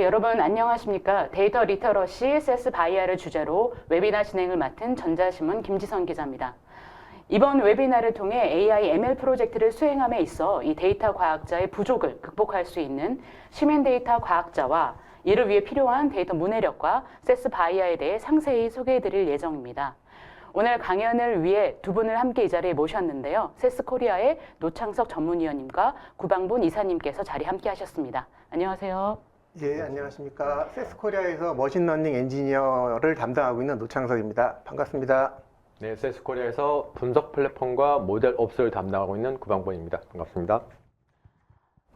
여러분 안녕하십니까? 데이터 리터러시 세스 바이아를 주제로 웨비나 진행을 맡은 전자신문 김지선 기자입니다. 이번 웨비나를 통해 AI ML 프로젝트를 수행함에 있어 이 데이터 과학자의 부족을 극복할 수 있는 시민 데이터 과학자와 이를 위해 필요한 데이터 문해력과 세스 바이아에 대해 상세히 소개해드릴 예정입니다. 오늘 강연을 위해 두 분을 함께 이 자리에 모셨는데요. 세스 코리아의 노창석 전문위원님과 구방본 이사님께서 자리 함께 하셨습니다. 안녕하세요. 예, 안녕하십니까. 세스코리아에서 머신러닝 엔지니어를 담당하고 있는 노창석입니다. 반갑습니다. 네, 세스코리아에서 분석 플랫폼과 모델 옵스를 담당하고 있는 구방본입니다. 반갑습니다.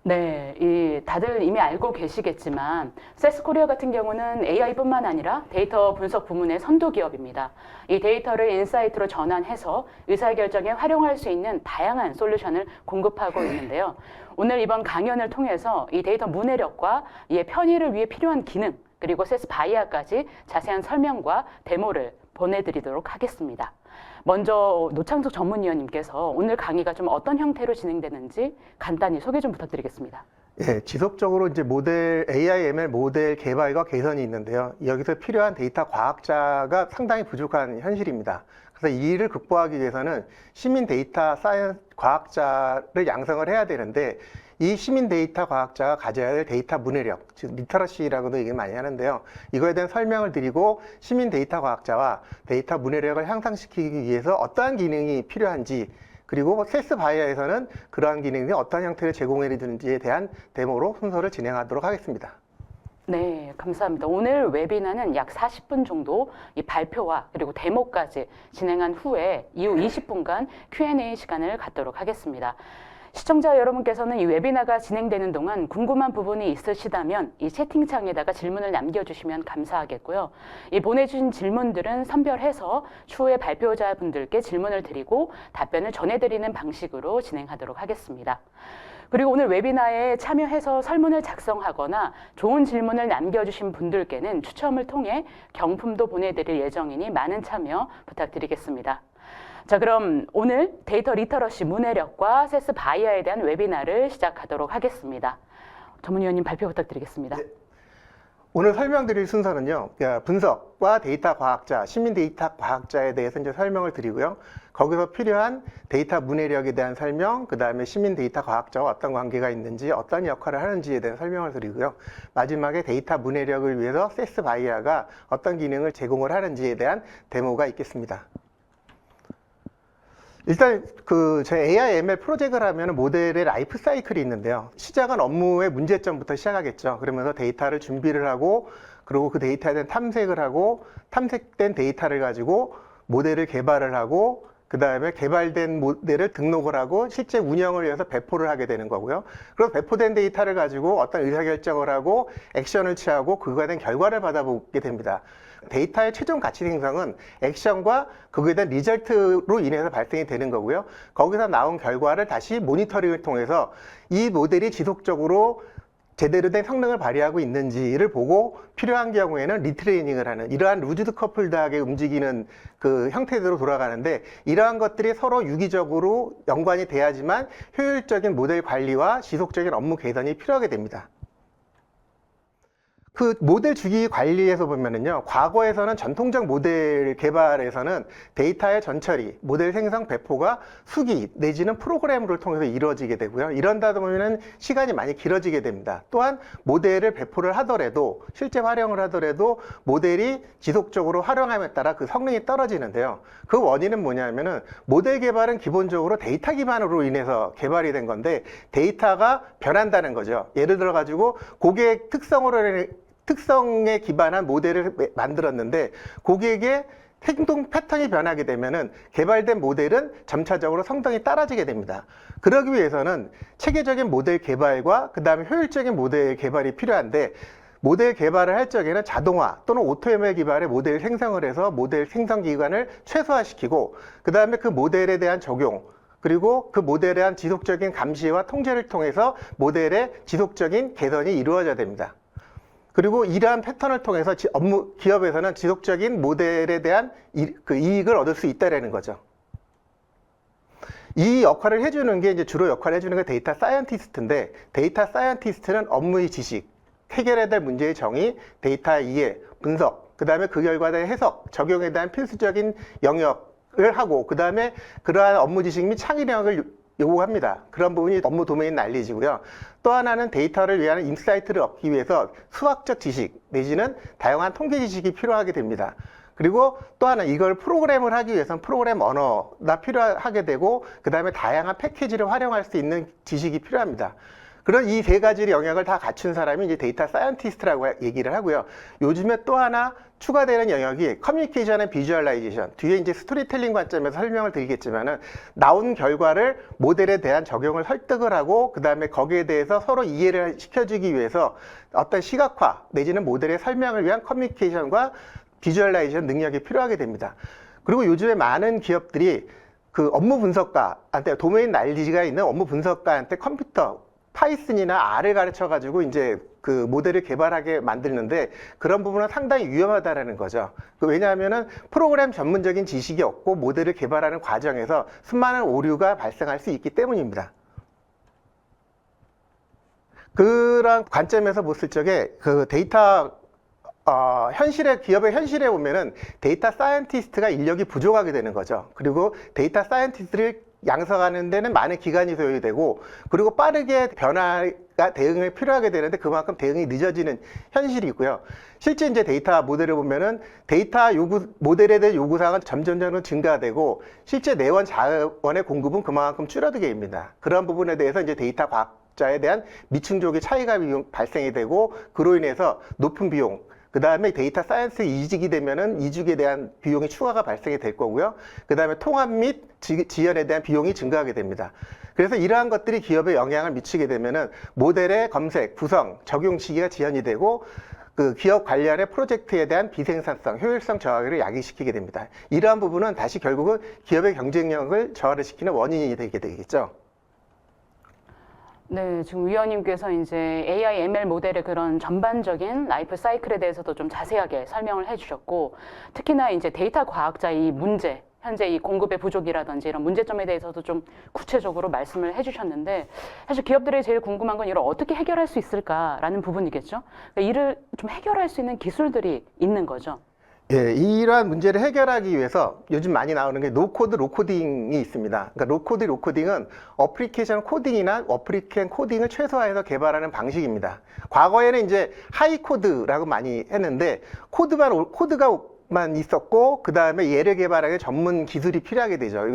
네, 다들 이미 알고 계시겠지만 세스코리아 같은 경우는 AI뿐만 아니라 데이터 분석 부문의 선도 기업입니다. 이 데이터를 인사이트로 전환해서 의사결정에 활용할 수 있는 다양한 솔루션을 공급하고 있는데요. 오늘 이번 강연을 통해서 이 데이터 문해력과 이의 편의를 위해 필요한 기능, 그리고 세스 바이아까지 자세한 설명과 데모를 보내드리도록 하겠습니다. 먼저 노창석 전문위원님께서 오늘 강의가 좀 어떤 형태로 진행되는지 간단히 소개 좀 부탁드리겠습니다. 예, 지속적으로 이제 AI, ML 모델 개발과 개선이 있는데요. 여기서 필요한 데이터 과학자가 상당히 부족한 현실입니다. 그래서 이 일을 극복하기 위해서는 시민 데이터 사이언스 과학자를 양성을 해야 되는데, 이 시민 데이터 과학자가 가져야 될 데이터 문해력, 즉 리터러시라고도 얘기 많이 하는데요. 이거에 대한 설명을 드리고 시민 데이터 과학자와 데이터 문해력을 향상시키기 위해서 어떠한 기능이 필요한지, 그리고 세스 바이아에서는 그러한 기능이 어떤 형태를 제공해 주는지에 대한 데모로 순서를 진행하도록 하겠습니다. 네, 감사합니다. 오늘 웨비나는 약 40분 정도 이 발표와 그리고 데모까지 진행한 후에 이후 20분간 Q&A 시간을 갖도록 하겠습니다. 시청자 여러분께서는 이 웨비나가 진행되는 동안 궁금한 부분이 있으시다면 이 채팅창에다가 질문을 남겨주시면 감사하겠고요. 이 보내주신 질문들은 선별해서 추후에 발표자분들께 질문을 드리고 답변을 전해드리는 방식으로 진행하도록 하겠습니다. 그리고 오늘 웨비나에 참여해서 설문을 작성하거나 좋은 질문을 남겨주신 분들께는 추첨을 통해 경품도 보내드릴 예정이니 많은 참여 부탁드리겠습니다. 자, 그럼 오늘 데이터 리터러시 문해력과 세스 바이아에 대한 웨비나를 시작하도록 하겠습니다. 전문위원님 발표 부탁드리겠습니다. 네. 오늘 설명드릴 순서는요, 분석과 데이터 과학자, 시민 데이터 과학자에 대해서 이제 설명을 드리고요. 거기서 필요한 데이터 문해력에 대한 설명, 그 다음에 시민 데이터 과학자와 어떤 관계가 있는지, 어떤 역할을 하는지에 대한 설명을 드리고요. 마지막에 데이터 문해력을 위해서 세스 바이아가 어떤 기능을 제공을 하는지에 대한 데모가 있겠습니다. 일단 제 AI ML 프로젝트를 하면 모델의 라이프 사이클이 있는데요. 시작은 업무의 문제점부터 시작하겠죠. 그러면서 데이터를 준비를 하고, 그리고 그 데이터에 대한 탐색을 하고, 탐색된 데이터를 가지고 모델을 개발을 하고, 그 다음에 개발된 모델을 등록을 하고 실제 운영을 위해서 배포를 하게 되는 거고요. 그래서 배포된 데이터를 가지고 어떤 의사결정을 하고 액션을 취하고 그거에 대한 결과를 받아보게 됩니다. 데이터의 최종 가치 생성은 액션과 그거에 대한 리절트로 인해서 발생이 되는 거고요. 거기서 나온 결과를 다시 모니터링을 통해서 이 모델이 지속적으로 제대로 된 성능을 발휘하고 있는지를 보고 필요한 경우에는 리트레이닝을 하는 이러한 루즈드 커플드하게 움직이는 그 형태대로 돌아가는데, 이러한 것들이 서로 유기적으로 연관이 돼야지만 효율적인 모델 관리와 지속적인 업무 개선이 필요하게 됩니다. 그 모델 주기 관리에서 보면은요, 과거에서는 전통적 모델 개발에서는 데이터의 전처리, 모델 생성 배포가 수기 내지는 프로그램을 통해서 이루어지게 되고요. 이런다 보면은 시간이 많이 길어지게 됩니다. 또한 모델을 배포를 하더라도, 실제 활용을 하더라도 모델이 지속적으로 활용함에 따라 그 성능이 떨어지는데요. 그 원인은 뭐냐면은 모델 개발은 기본적으로 데이터 기반으로 인해서 개발이 된 건데 데이터가 변한다는 거죠. 예를 들어 가지고 고객 특성에 기반한 모델을 만들었는데 고객의 행동 패턴이 변하게 되면은 개발된 모델은 점차적으로 성능이 떨어지게 됩니다. 그러기 위해서는 체계적인 모델 개발과 그 다음에 효율적인 모델 개발이 필요한데, 모델 개발을 할 적에는 자동화 또는 오토ML 기반의 모델 생성을 해서 모델 생성 기간을 최소화시키고, 그 다음에 그 모델에 대한 적용, 그리고 그 모델에 대한 지속적인 감시와 통제를 통해서 모델의 지속적인 개선이 이루어져야 됩니다. 그리고 이러한 패턴을 통해서 기업에서는 지속적인 모델에 대한 이익을 얻을 수 있다는 거죠. 이 역할을 해주는 게 주로 역할을 해주는 게 데이터 사이언티스트인데, 데이터 사이언티스트는 업무의 지식, 해결해야 될 문제의 정의, 데이터 이해, 분석, 그 다음에 그 결과에 대한 해석, 적용에 대한 필수적인 영역을 하고, 그 다음에 그러한 업무 지식 및 창의력을 요구합니다. 그런 부분이 업무 도메인 난리지고요. 또 하나는 데이터를 위한 인사이트를 얻기 위해서 수학적 지식 내지는 다양한 통계 지식이 필요하게 됩니다. 그리고 또 하나 이걸 프로그램을 하기 위해서는 프로그램 언어가 필요하게 되고, 그 다음에 다양한 패키지를 활용할 수 있는 지식이 필요합니다. 그런 이 세 가지 영역을 다 갖춘 사람이 이제 데이터 사이언티스트라고 얘기를 하고요. 요즘에 또 하나 추가되는 영역이 커뮤니케이션 앤 비주얼라이제이션. 뒤에 이제 스토리텔링 관점에서 설명을 드리겠지만은 나온 결과를 모델에 대한 적용을 설득을 하고, 그 다음에 거기에 대해서 서로 이해를 시켜주기 위해서 어떤 시각화 내지는 모델의 설명을 위한 커뮤니케이션과 비주얼라이제이션 능력이 필요하게 됩니다. 그리고 요즘에 많은 기업들이 그 업무 분석가한테, 도메인 난리지가 있는 업무 분석가한테 컴퓨터 파이썬이나 R을 가르쳐 가지고 이제 그 모델을 개발하게 만드는데, 그런 부분은 상당히 위험하다라는 거죠. 왜냐하면은 프로그램 전문적인 지식이 없고 모델을 개발하는 과정에서 수많은 오류가 발생할 수 있기 때문입니다. 그런 관점에서 봤을 적에 그 데이터 기업의 현실에 보면은 데이터 사이언티스트가 인력이 부족하게 되는 거죠. 그리고 데이터 사이언티스트를 양성하는 데는 많은 기간이 소요되고 되고, 그리고 빠르게 변화가 대응이 필요하게 되는데 그만큼 대응이 늦어지는 현실이 있고요. 실제 이제 데이터 모델을 보면은 데이터 모델에 대한 요구사항은 점점 증가되고, 실제 내원 자원의 공급은 그만큼 줄어들게 됩니다. 그런 부분에 대해서 이제 데이터 과학자에 대한 미충족의 차이가 발생이 되고, 그로 인해서 높은 비용, 그 다음에 데이터 사이언스 이직이 되면은 이직에 대한 비용이 추가가 발생이 될 거고요. 그 다음에 통합 및 지연에 대한 비용이 증가하게 됩니다. 그래서 이러한 것들이 기업에 영향을 미치게 되면은 모델의 검색, 구성, 적용 시기가 지연이 되고, 그 기업 관련의 프로젝트에 대한 비생산성, 효율성 저하를 야기시키게 됩니다. 이러한 부분은 다시 결국은 기업의 경쟁력을 저하를 시키는 원인이 되게 되겠죠. 네, 지금 위원님께서 이제 AI, ML 모델의 그런 전반적인 라이프 사이클에 대해서도 좀 자세하게 설명을 해주셨고, 특히나 이제 데이터 과학자의 이 문제, 현재 이 공급의 부족이라든지 이런 문제점에 대해서도 좀 구체적으로 말씀을 해주셨는데, 사실 기업들이 제일 궁금한 건 이걸 어떻게 해결할 수 있을까라는 부분이겠죠. 그러니까 이를 좀 해결할 수 있는 기술들이 있는 거죠. 예, 이러한 문제를 해결하기 위해서 요즘 많이 나오는 게 노코드, 로코딩이 있습니다. 그러니까 노코드, 로코딩은 어플리케이션 코딩이나 어플리케이션 코딩을 최소화해서 개발하는 방식입니다. 과거에는 이제 하이코드라고 많이 했는데, 코드가만 있었고, 그 다음에 얘를 개발하기 전문 기술이 필요하게 되죠.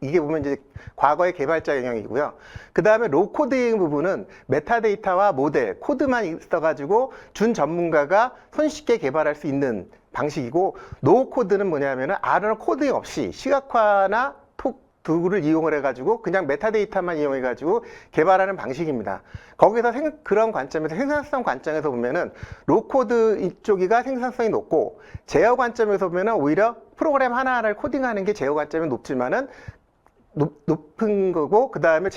이게 보면 이제 과거의 개발자 영역이고요. 그 다음에 로코딩 부분은 메타데이터와 모델, 코드만 있어가지고 준 전문가가 손쉽게 개발할 수 있는 방식이고, 노코드는 뭐냐면은 R은 코딩 없이 시각화나 도구를 이용을 해가지고 그냥 메타데이터만 이용해가지고 개발하는 방식입니다. 거기서 그런 관점에서 생산성 관점에서 보면은 로코드 이쪽이가 생산성이 높고, 제어 관점에서 보면은 오히려 프로그램 하나하나를 코딩하는 게 제어 관점이 높지만은 높은 거고, 그 다음에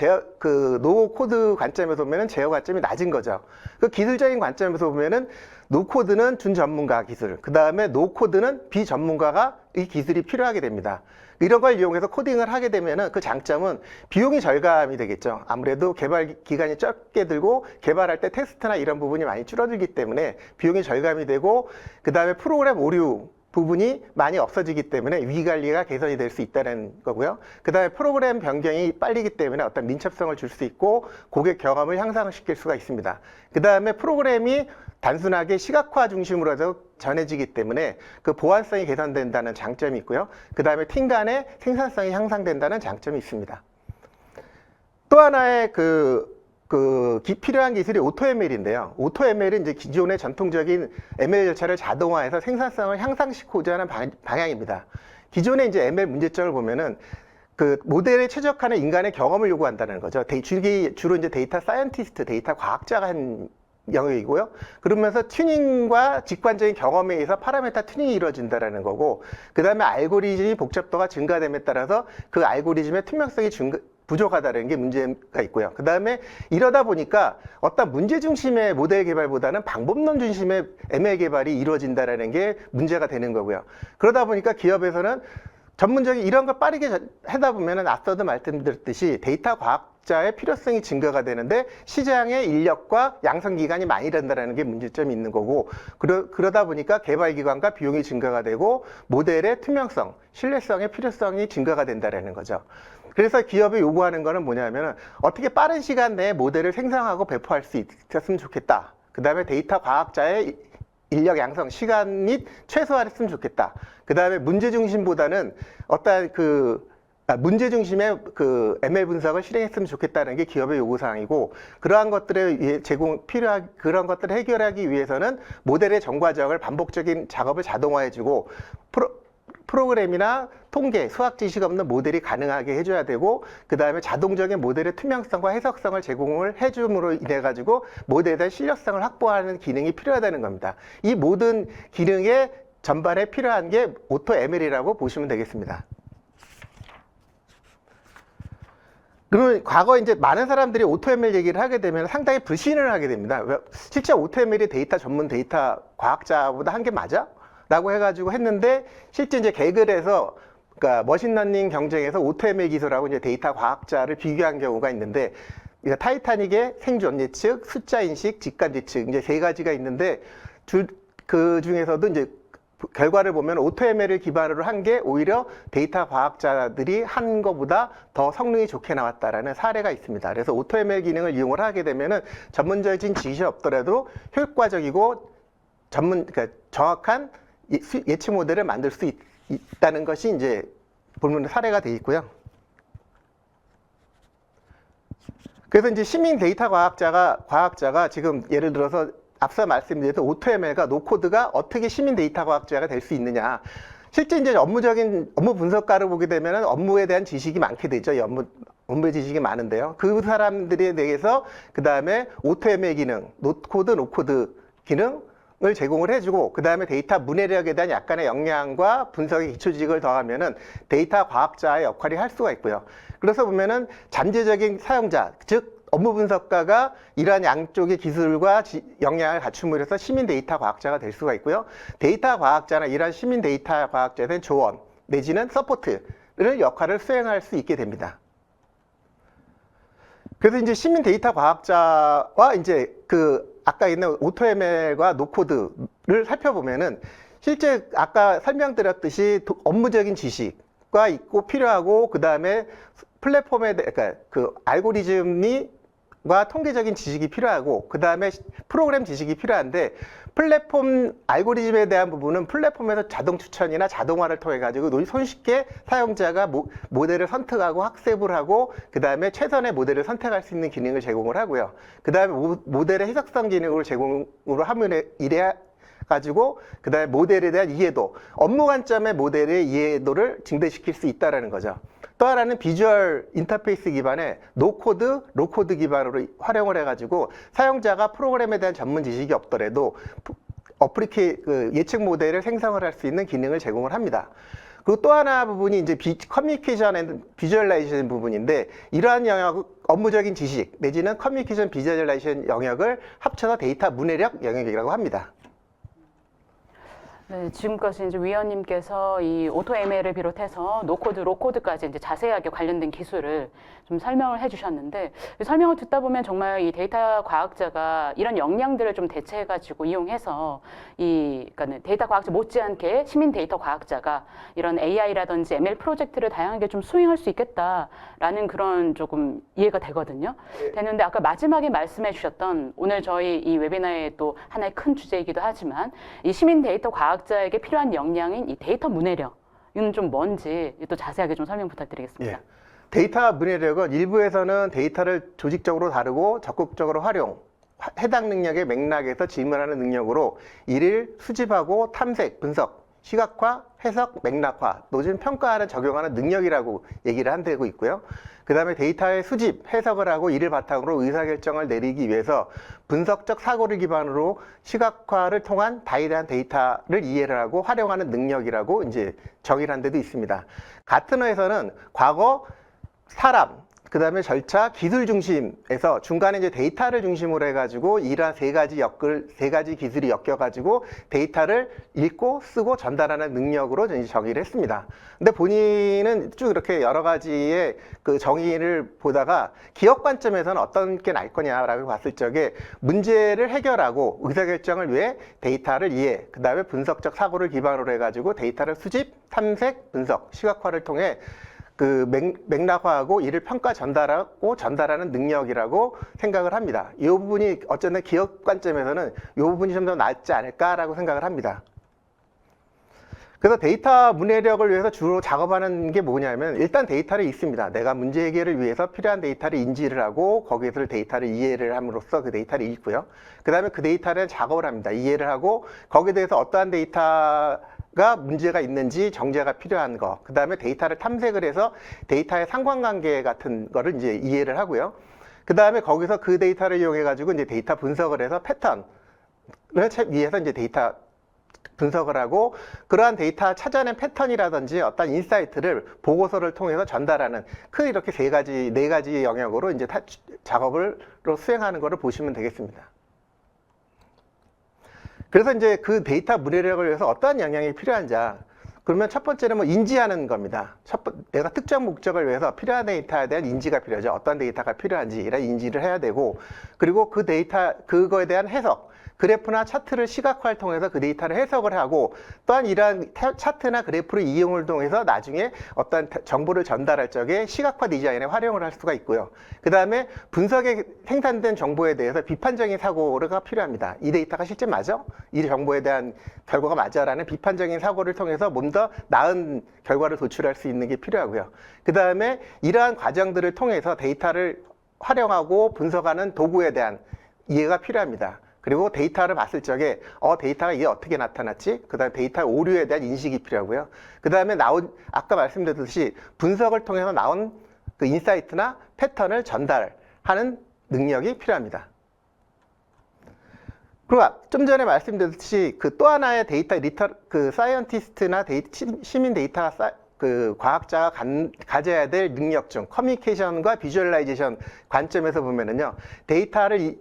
노코드 관점에서 보면은 제어 관점이 낮은 거죠. 그 기술적인 관점에서 보면은 노코드는 준전문가 기술, 그 다음에 노코드는 비전문가가 이 기술이 필요하게 됩니다. 이런 걸 이용해서 코딩을 하게 되면은 그 장점은 비용이 절감이 되겠죠. 아무래도 개발 기간이 적게 들고 개발할 때 테스트나 이런 부분이 많이 줄어들기 때문에 비용이 절감이 되고, 그 다음에 프로그램 오류 부분이 많이 없어지기 때문에 위관리가 개선이 될 수 있다는 거고요. 그 다음에 프로그램 변경이 빨리기 때문에 어떤 민첩성을 줄 수 있고 고객 경험을 향상시킬 수가 있습니다. 그 다음에 프로그램이 단순하게 시각화 중심으로 해서 전해지기 때문에 그 보안성이 개선된다는 장점이 있고요. 그 다음에 팀 간의 생산성이 향상된다는 장점이 있습니다. 또 하나의 필요한 기술이 오토ML인데요. 오토ML은 이제 기존의 전통적인 ML 절차를 자동화해서 생산성을 향상시키고자 하는 방향입니다. 기존의 이제 ML 문제점을 보면은 그 모델에 최적화는 인간의 경험을 요구한다는 거죠. 주로 이제 데이터 사이언티스트, 데이터 과학자가 한 영역이고요. 그러면서 튜닝과 직관적인 경험에 의해서 파라메타 튜닝이 이루어진다는 거고, 그 다음에 알고리즘이 복잡도가 증가됨에 따라서 그 알고리즘의 투명성이 부족하다는 게 문제가 있고요. 그 다음에 이러다 보니까 어떤 문제 중심의 모델 개발보다는 방법론 중심의 ML 개발이 이루어진다는 게 문제가 되는 거고요. 그러다 보니까 기업에서는 전문적인 이런 걸 빠르게 하다 보면은 앞서도 말씀드렸듯이 데이터 과학 과학자의 필요성이 증가가 되는데 시장의 인력과 양성 기간이 많이 된다는 게 문제점이 있는 거고, 그러다 보니까 개발 기간과 비용이 증가가 되고 모델의 투명성, 신뢰성의 필요성이 증가가 된다는 거죠. 그래서 기업이 요구하는 거는 뭐냐면은 어떻게 빠른 시간 내에 모델을 생성하고 배포할 수 있었으면 좋겠다. 그 다음에 데이터 과학자의 인력 양성 시간이 최소화됐으면 좋겠다. 그 다음에 문제 중심보다는 어떤 문제 중심의 ML 분석을 실행했으면 좋겠다는 게 기업의 요구사항이고, 그러한 것들에 그런 것들을 해결하기 위해서는 모델의 정과정을 반복적인 작업을 자동화해주고 프로그램이나 통계, 수학 지식 없는 모델이 가능하게 해줘야 되고, 그 다음에 자동적인 모델의 투명성과 해석성을 제공을 해줌으로 인해 가지고 모델에 대한 신뢰성을 확보하는 기능이 필요하다는 겁니다. 이 모든 기능의 전반에 필요한 게 오토 ML이라고 보시면 되겠습니다. 그러면 과거 이제 많은 사람들이 오토ML 얘기를 하게 되면 상당히 불신을 하게 됩니다. 실제 오토ML이 데이터 전문 데이터 과학자보다 한 게 맞아? 라고 해가지고 했는데, 실제 이제 개글에서 그러니까 머신러닝 경쟁에서 오토ML 기술하고 이제 데이터 과학자를 비교한 경우가 있는데, 타이타닉의 생존 예측, 숫자 인식, 직관 예측 이제 세 가지가 있는데, 그 중에서도 이제 결과를 보면 오토ML을 기반으로 한 게 오히려 데이터 과학자들이 한 것보다 더 성능이 좋게 나왔다라는 사례가 있습니다. 그래서 오토ML 기능을 이용을 하게 되면은 전문적인 지식이 없더라도 효과적이고 그러니까 정확한 예측 모델을 만들 수 있다는 것이 이제 보면 사례가 되어 있고요. 그래서 이제 시민 데이터 과학자가 지금 예를 들어서 앞서 말씀드렸던 오토ML과 노코드가 어떻게 시민 데이터 과학자가 될 수 있느냐. 실제 이제 업무 분석가를 보게 되면 업무에 대한 지식이 많게 되죠. 업무의 지식이 많은데요. 그 사람들에 대해서 그 다음에 오토ML 기능, 노코드 기능을 제공을 해주고, 그 다음에 데이터 문해력에 대한 약간의 역량과 분석의 기초지식을 더하면은 데이터 과학자의 역할이 할 수가 있고요. 그래서 보면은 잠재적인 사용자, 즉 업무 분석가가 이러한 양쪽의 기술과 역량을 갖춤으로 해서 시민 데이터 과학자가 될 수가 있고요. 데이터 과학자나 이러한 시민 데이터 과학자에 대한 조언 내지는 서포트를 역할을 수행할 수 있게 됩니다. 그래서 이제 시민 데이터 과학자와 이제 아까 있는 오토ML과 노코드를 살펴보면은 실제 아까 설명드렸듯이 업무적인 지식과 있고 필요하고, 그 다음에 플랫폼에 그러니까 알고리즘과 통계적인 지식이 필요하고, 그 다음에 프로그램 지식이 필요한데, 플랫폼 알고리즘에 대한 부분은 플랫폼에서 자동 추천이나 자동화를 통해 가지고 손쉽게 사용자가 모델을 선택하고 학습을 하고, 그 다음에 최선의 모델을 선택할 수 있는 기능을 제공을 하고요. 그 다음에 모델의 해석성 기능을 제공으로 하면 이래 가지고 그 다음에 모델에 대한 이해도, 업무 관점의 모델의 이해도를 증대시킬 수 있다는 거죠. 또 하나는 비주얼 인터페이스 기반의 노코드, 로코드 기반으로 활용을 해가지고 사용자가 프로그램에 대한 전문 지식이 없더라도 예측 모델을 생성을 할 수 있는 기능을 제공을 합니다. 그리고 또 하나 부분이 이제 커뮤니케이션 앤 비주얼라이제이션 부분인데, 이러한 업무적인 지식 내지는 커뮤니케이션 비주얼라이제이션 영역을 합쳐서 데이터 문해력 영역이라고 합니다. 네, 지금까지 이제 위원님께서 이 오토ML을 비롯해서 노코드, 로코드까지 이제 자세하게 관련된 기술을 좀 설명을 해주셨는데, 설명을 듣다 보면 정말 이 데이터 과학자가 이런 역량들을 좀 대체해가지고 이용해서 그러니까 데이터 과학자 못지않게 시민 데이터 과학자가 이런 AI라든지 ML 프로젝트를 다양하게 좀 수행할 수 있겠다라는 그런 조금 이해가 되거든요. 되는데 아까 마지막에 말씀해주셨던 오늘 저희 이 웨비나의 또 하나의 큰 주제이기도 하지만 이 시민 데이터 과학자에게 필요한 역량인 이 데이터 문해력은 좀 뭔지 또 자세하게 좀 설명 부탁드리겠습니다. 예. 데이터 문해력은 일부에서는 데이터를 조직적으로 다루고 적극적으로 해당 능력의 맥락에서 질문하는 능력으로 이를 수집하고 탐색, 분석, 시각화, 해석, 맥락화, 노진 평가하는 적용하는 능력이라고 얘기를 한다고 있고요. 그 다음에 데이터의 수집, 해석을 하고 이를 바탕으로 의사결정을 내리기 위해서 분석적 사고를 기반으로 시각화를 통한 다이대한 데이터를 이해를 하고 활용하는 능력이라고 이제 정의를 한 데도 있습니다. 같은 어에서는 과거 사람, 그 다음에 절차, 기술 중심에서 중간에 이제 데이터를 중심으로 해가지고 이러한 세 가지 기술이 엮여가지고 데이터를 읽고 쓰고 전달하는 능력으로 이제 정의를 했습니다. 근데 본인은 쭉 이렇게 여러 가지의 그 정의를 보다가 기업 관점에서는 어떤 게 나을 거냐라고 봤을 적에 문제를 해결하고 의사결정을 위해 데이터를 이해, 그 다음에 분석적 사고를 기반으로 해가지고 데이터를 수집, 탐색, 분석, 시각화를 통해 그 맥락화하고 이를 평가 전달하고 전달하는 능력이라고 생각을 합니다. 이 부분이 어쨌든 기업 관점에서는 이 부분이 좀 더 낫지 않을까라고 생각을 합니다. 그래서 데이터 문해력을 위해서 주로 작업하는 게 뭐냐면 일단 데이터를 읽습니다. 내가 문제 해결을 위해서 필요한 데이터를 인지를 하고 거기에서 데이터를 이해를 함으로써 그 데이터를 읽고요. 그 다음에 그 데이터를 작업을 합니다. 이해를 하고 거기에 대해서 어떠한 데이터가 문제가 있는지 정제가 필요한 거. 그 다음에 데이터를 탐색을 해서 데이터의 상관관계 같은 거를 이제 이해를 하고요. 그 다음에 거기서 그 데이터를 이용해 가지고 이제 데이터 분석을 해서 패턴을 위해서 이제 데이터 분석을 하고 그러한 데이터 찾아낸 패턴이라든지 어떤 인사이트를 보고서를 통해서 전달하는 크 이렇게 네 가지 영역으로 이제 작업을 수행하는 것을 보시면 되겠습니다. 그래서 이제 그 데이터 문해력을 위해서 어떠한 영향이 필요한지 그러면 첫 번째는 뭐 인지하는 겁니다. 내가 특정 목적을 위해서 필요한 데이터에 대한 인지가 필요하죠. 어떤 데이터가 필요한지 이런 인지를 해야 되고 그리고 그 데이터 그거에 대한 해석 그래프나 차트를 시각화를 통해서 그 데이터를 해석을 하고 또한 이러한 차트나 그래프를 이용을 통해서 나중에 어떤 정보를 전달할 적에 시각화 디자인에 활용을 할 수가 있고요. 그 다음에 분석에 생산된 정보에 대해서 비판적인 사고가 필요합니다. 이 데이터가 실제 맞아? 이 정보에 대한 결과가 맞아라는 비판적인 사고를 통해서 몸 더 나은 결과를 도출할 수 있는 게 필요하고요. 그 다음에 이러한 과정들을 통해서 데이터를 활용하고 분석하는 도구에 대한 이해가 필요합니다. 그리고 데이터를 봤을 적에 데이터가 이게 어떻게 나타났지? 그 다음에 데이터 오류에 대한 인식이 필요하고요. 그 다음에 아까 말씀드렸듯이 분석을 통해서 나온 그 인사이트나 패턴을 전달하는 능력이 필요합니다. 그리고 좀 전에 말씀드렸듯이 그 또 하나의 데이터 사이언티스트나 시민 데이터 그 과학자가 가져야 될 능력 중 커뮤니케이션과 비주얼라이제이션 관점에서 보면은요, 데이터를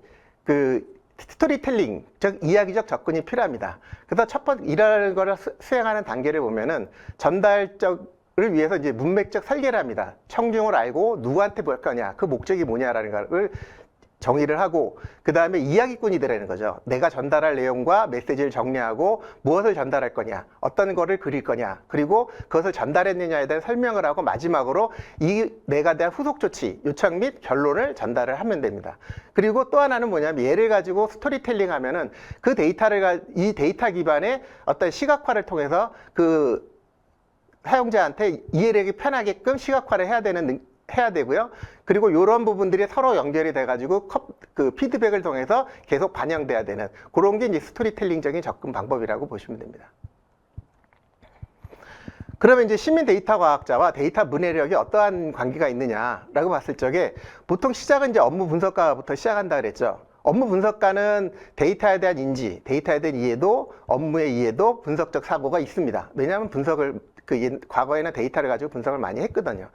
스토리텔링, 즉 이야기적 접근이 필요합니다. 그래서 첫 번째 이런 거를 수행하는 단계를 보면은 전달적을 위해서 이제 문맥적 설계를 합니다. 청중을 알고 누구한테 볼 거냐, 그 목적이 뭐냐라는 걸 정의를 하고 그 다음에 이야기꾼이 되라는 거죠. 내가 전달할 내용과 메시지를 정리하고 무엇을 전달할 거냐, 어떤 거를 그릴 거냐, 그리고 그것을 전달했느냐에 대한 설명을 하고 마지막으로 내가 대한 후속 조치, 요청 및 결론을 전달을 하면 됩니다. 그리고 또 하나는 뭐냐면 얘를 가지고 스토리텔링 하면은 그 이 데이터 기반의 어떤 시각화를 통해서 그 사용자한테 이해하기 편하게끔 시각화를 해야 되고요. 그리고 이런 부분들이 서로 연결이 돼가지고 그 피드백을 통해서 계속 반영돼야 되는 그런 게 이제 스토리텔링적인 접근 방법이라고 보시면 됩니다. 그러면 이제 시민 데이터 과학자와 데이터 문해력이 어떠한 관계가 있느냐라고 봤을 적에 보통 시작은 이제 업무 분석가부터 시작한다 그랬죠. 업무 분석가는 데이터에 대한 인지, 데이터에 대한 이해도, 업무의 이해도, 분석적 사고가 있습니다. 왜냐하면 과거에는 데이터를 가지고 분석을 많이 했거든요.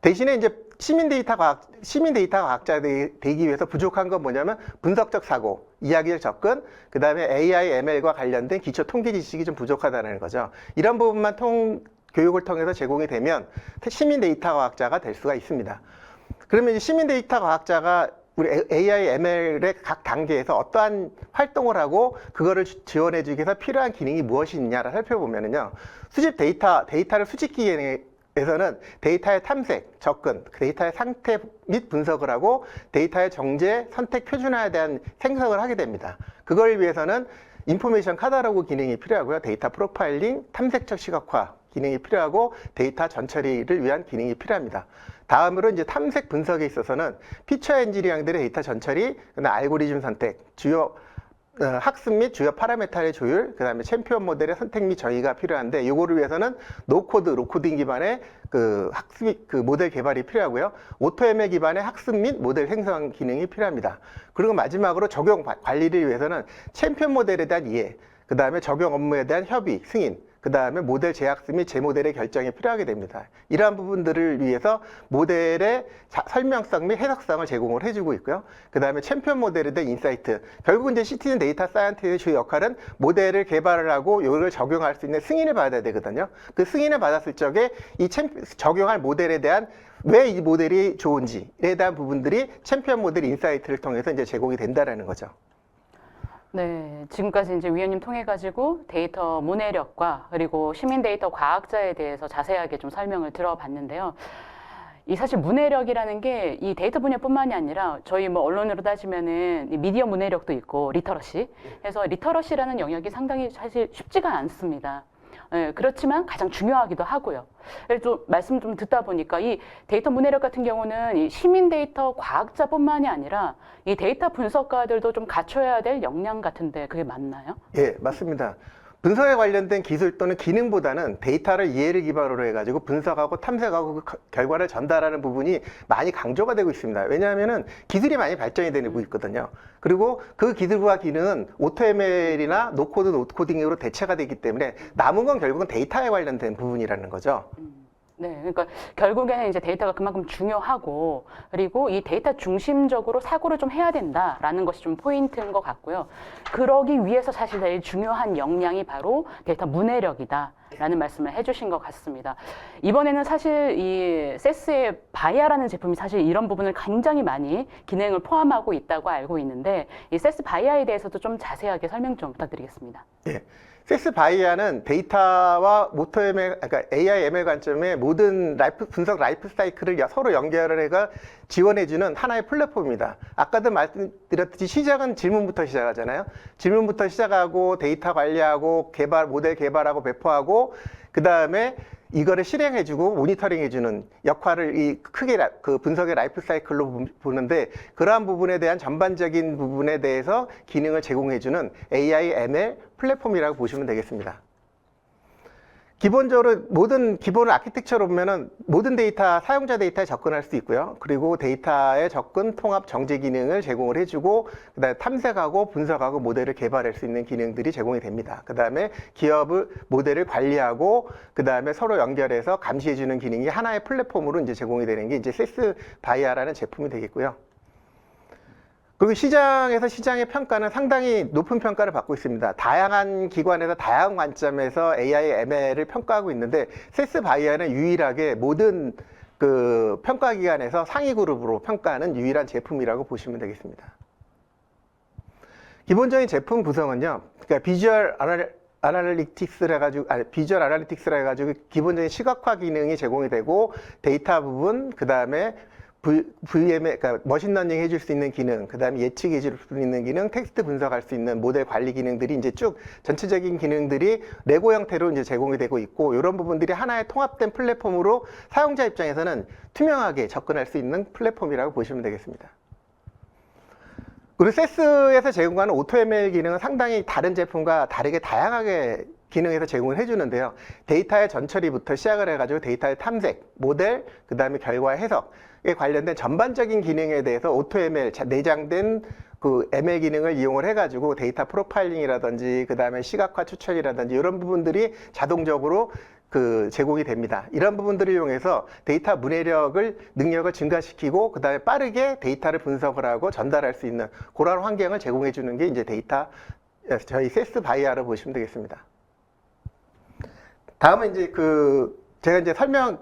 대신에 이제 시민 데이터 과학자 되기 위해서 부족한 건 뭐냐면 분석적 사고, 이야기적 접근, 그 다음에 AI, ML과 관련된 기초 통계 지식이 좀 부족하다는 거죠. 이런 부분만 교육을 통해서 제공이 되면 시민 데이터 과학자가 될 수가 있습니다. 그러면 이제 시민 데이터 과학자가 우리 AI, ML의 각 단계에서 어떠한 활동을 하고 그거를 지원해 주기 위해서 필요한 기능이 무엇이 있냐를 살펴보면은요. 데이터를 수집기 에서는 데이터의 탐색, 접근, 데이터의 상태 및 분석을 하고 데이터의 정제, 선택, 표준화에 대한 생성을 하게 됩니다. 그걸 위해서는 인포메이션 카탈로그 기능이 필요하고요. 데이터 프로파일링, 탐색적 시각화 기능이 필요하고 데이터 전처리를 위한 기능이 필요합니다. 다음으로 이제 탐색 분석에 있어서는 피처 엔지니어링들의 데이터 전처리, 알고리즘 선택, 주요 학습 및 주요 파라미터의 조율, 그 다음에 챔피언 모델의 선택 및 정의가 필요한데 요거를 위해서는 노코드, 로코딩 기반의 학습, 모델 개발이 필요하고요. 오토ML 기반의 학습 및 모델 생성 기능이 필요합니다. 그리고 마지막으로 적용 관리를 위해서는 챔피언 모델에 대한 이해, 그 다음에 적용 업무에 대한 협의, 승인, 그 다음에 모델 제약스 및 제모델의 결정이 필요하게 됩니다. 이러한 부분들을 위해서 모델의 설명성 및 해석성을 제공을 해주고 있고요. 그 다음에 챔피언 모델에 대한 인사이트. 결국은 이제 시티즌 데이터 사이언티스트의 주 역할은 모델을 개발을 하고 이걸 적용할 수 있는 승인을 받아야 되거든요. 그 승인을 받았을 적에 이 적용할 모델에 대한 왜 이 모델이 좋은지에 대한 부분들이 챔피언 모델 인사이트를 통해서 이제 제공이 된다라는 거죠. 네, 지금까지 이제 위원님 통해 가지고 데이터 문해력과 그리고 시민 데이터 과학자에 대해서 자세하게 좀 설명을 들어봤는데요. 이 사실 문해력이라는 게 이 데이터 분야뿐만이 아니라 저희 뭐 언론으로 따지면은 이 미디어 문해력도 있고 리터러시. 그래서 리터러시라는 영역이 상당히 사실 쉽지가 않습니다. 예, 그렇지만 가장 중요하기도 하고요. 또 말씀 좀 듣다 보니까 이 데이터 문해력 같은 경우는 이 시민 데이터 과학자뿐만이 아니라 이 데이터 분석가들도 좀 갖춰야 될 역량 같은데 그게 맞나요? 예, 맞습니다. 분석에 관련된 기술 또는 기능보다는 데이터를 이해를 기반으로 해가지고 분석하고 탐색하고 그 결과를 전달하는 부분이 많이 강조가 되고 있습니다. 왜냐하면은 기술이 많이 발전이 되고 있거든요. 그리고 그 기술과 기능은 AutoML이나 노코드, 노코딩으로 대체가 되기 때문에 남은 건 결국은 데이터에 관련된 부분이라는 거죠. 네, 그러니까 결국에는 이제 데이터가 그만큼 중요하고 그리고 이 데이터 중심적으로 사고를 좀 해야 된다라는 것이 좀 포인트인 것 같고요. 그러기 위해서 사실 제일 중요한 역량이 바로 데이터 문해력이다라는 말씀을 해주신 것 같습니다. 이번에는 사실 이 세스의 바이아라는 제품이 사실 이런 부분을 굉장히 많이 기능을 포함하고 있다고 알고 있는데 이 세스 바이아에 대해서도 좀 자세하게 설명 좀 부탁드리겠습니다. 예. 세스 바이아는 데이터와 모터 ML, 그러니까 AI ML 관점의 모든 분석 라이프 사이클을 서로 연결을 해가 지원해주는 하나의 플랫폼입니다. 아까도 말씀드렸듯이 시작은 질문부터 시작하잖아요. 질문부터 시작하고 데이터 관리하고 모델 개발하고 배포하고 그 다음에 이거를 실행해주고 모니터링해주는 역할을 크게 그 분석의 라이프 사이클로 보는데 그러한 부분에 대한 전반적인 부분에 대해서 기능을 제공해주는 AI ML 플랫폼이라고 보시면 되겠습니다. 기본적으로 모든 기본 아키텍처로 보면은 모든 데이터, 사용자 데이터에 접근할 수 있고요. 그리고 데이터의 접근, 통합, 정제 기능을 제공을 해주고, 그 다음에 탐색하고 분석하고 모델을 개발할 수 있는 기능들이 제공이 됩니다. 그 다음에 기업의 모델을 관리하고, 그 다음에 서로 연결해서 감시해주는 기능이 하나의 플랫폼으로 이제 제공이 되는 게 이제 세스 바이아라는 제품이 되겠고요. 그리고 시장의 평가는 상당히 높은 평가를 받고 있습니다. 다양한 기관에서 다양한 관점에서 AI, ML을 평가하고 있는데 세스 바이아는 유일하게 모든 그 평가 기관에서 상위 그룹으로 평가하는 유일한 제품이라고 보시면 되겠습니다. 기본적인 제품 구성은요. 그러니까 비주얼 아날리틱스라 해가지고 기본적인 시각화 기능이 제공이 되고 데이터 부분, 그 다음에 VM에, 그러니까 머신러닝 해줄 수 있는 기능, 그 다음에 예측 해줄 수 있는 기능, 텍스트 분석할 수 있는 모델 관리 기능들이 이제 쭉 전체적인 기능들이 레고 형태로 이제 제공이 되고 있고, 이런 부분들이 하나의 통합된 플랫폼으로 사용자 입장에서는 투명하게 접근할 수 있는 플랫폼이라고 보시면 되겠습니다. 그리고 세스에서 제공하는 AutoML 기능은 상당히 다른 제품과 다르게 다양하게 기능에서 제공을 해주는데요. 데이터의 전처리부터 시작을 해가지고 데이터의 탐색, 모델, 그 다음에 결과 해석에 관련된 전반적인 기능에 대해서 AutoML, 내장된 그 ML 기능을 이용을 해가지고 데이터 프로파일링이라든지 그 다음에 시각화 추천이라든지 이런 부분들이 자동적으로 제공이 됩니다. 이런 부분들을 이용해서 데이터 문해력을 능력을 증가시키고 그 다음에 빠르게 데이터를 분석을 하고 전달할 수 있는 그런 환경을 제공해 주는 게 이제 저희 세스 바이아로 보시면 되겠습니다. 다음은 이제 제가 이제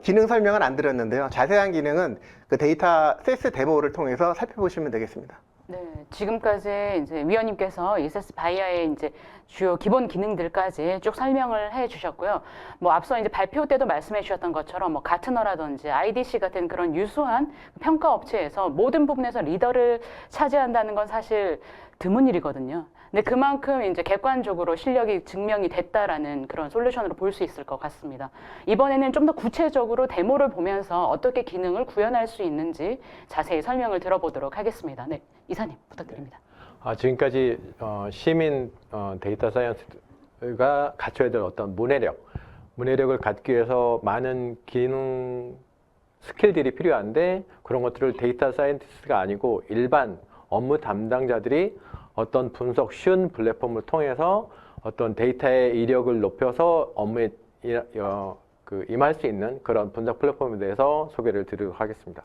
기능 설명은 안 드렸는데요. 자세한 기능은 그 데이터 세스 데모를 통해서 살펴보시면 되겠습니다. 네, 지금까지 이제 위원님께서 이 세스 바이아의 이제 주요 기본 기능들까지 쭉 설명을 해 주셨고요. 뭐 앞서 이제 발표 때도 말씀해 주셨던 것처럼 뭐 가트너라든지 IDC 같은 그런 유수한 평가 업체에서 모든 부분에서 리더를 차지한다는 건 사실 드문 일이거든요. 근데 그만큼 이제 객관적으로 실력이 증명이 됐다라는 그런 솔루션으로 볼 수 있을 것 같습니다. 이번에는 좀 더 구체적으로 데모를 보면서 어떻게 기능을 구현할 수 있는지 자세히 설명을 들어보도록 하겠습니다. 네, 이사님 부탁드립니다. 지금까지 시민 데이터 사이언스가 갖춰야 될 어떤 문해력을 갖기 위해서 많은 기능 스킬들이 필요한데 그런 것들을 데이터 사이언티스트가 아니고 일반 업무 담당자들이 어떤 분석 쉬운 플랫폼을 통해서 어떤 데이터의 이력을 높여서 업무에 임할 수 있는 그런 분석 플랫폼에 대해서 소개를 드리도록 하겠습니다.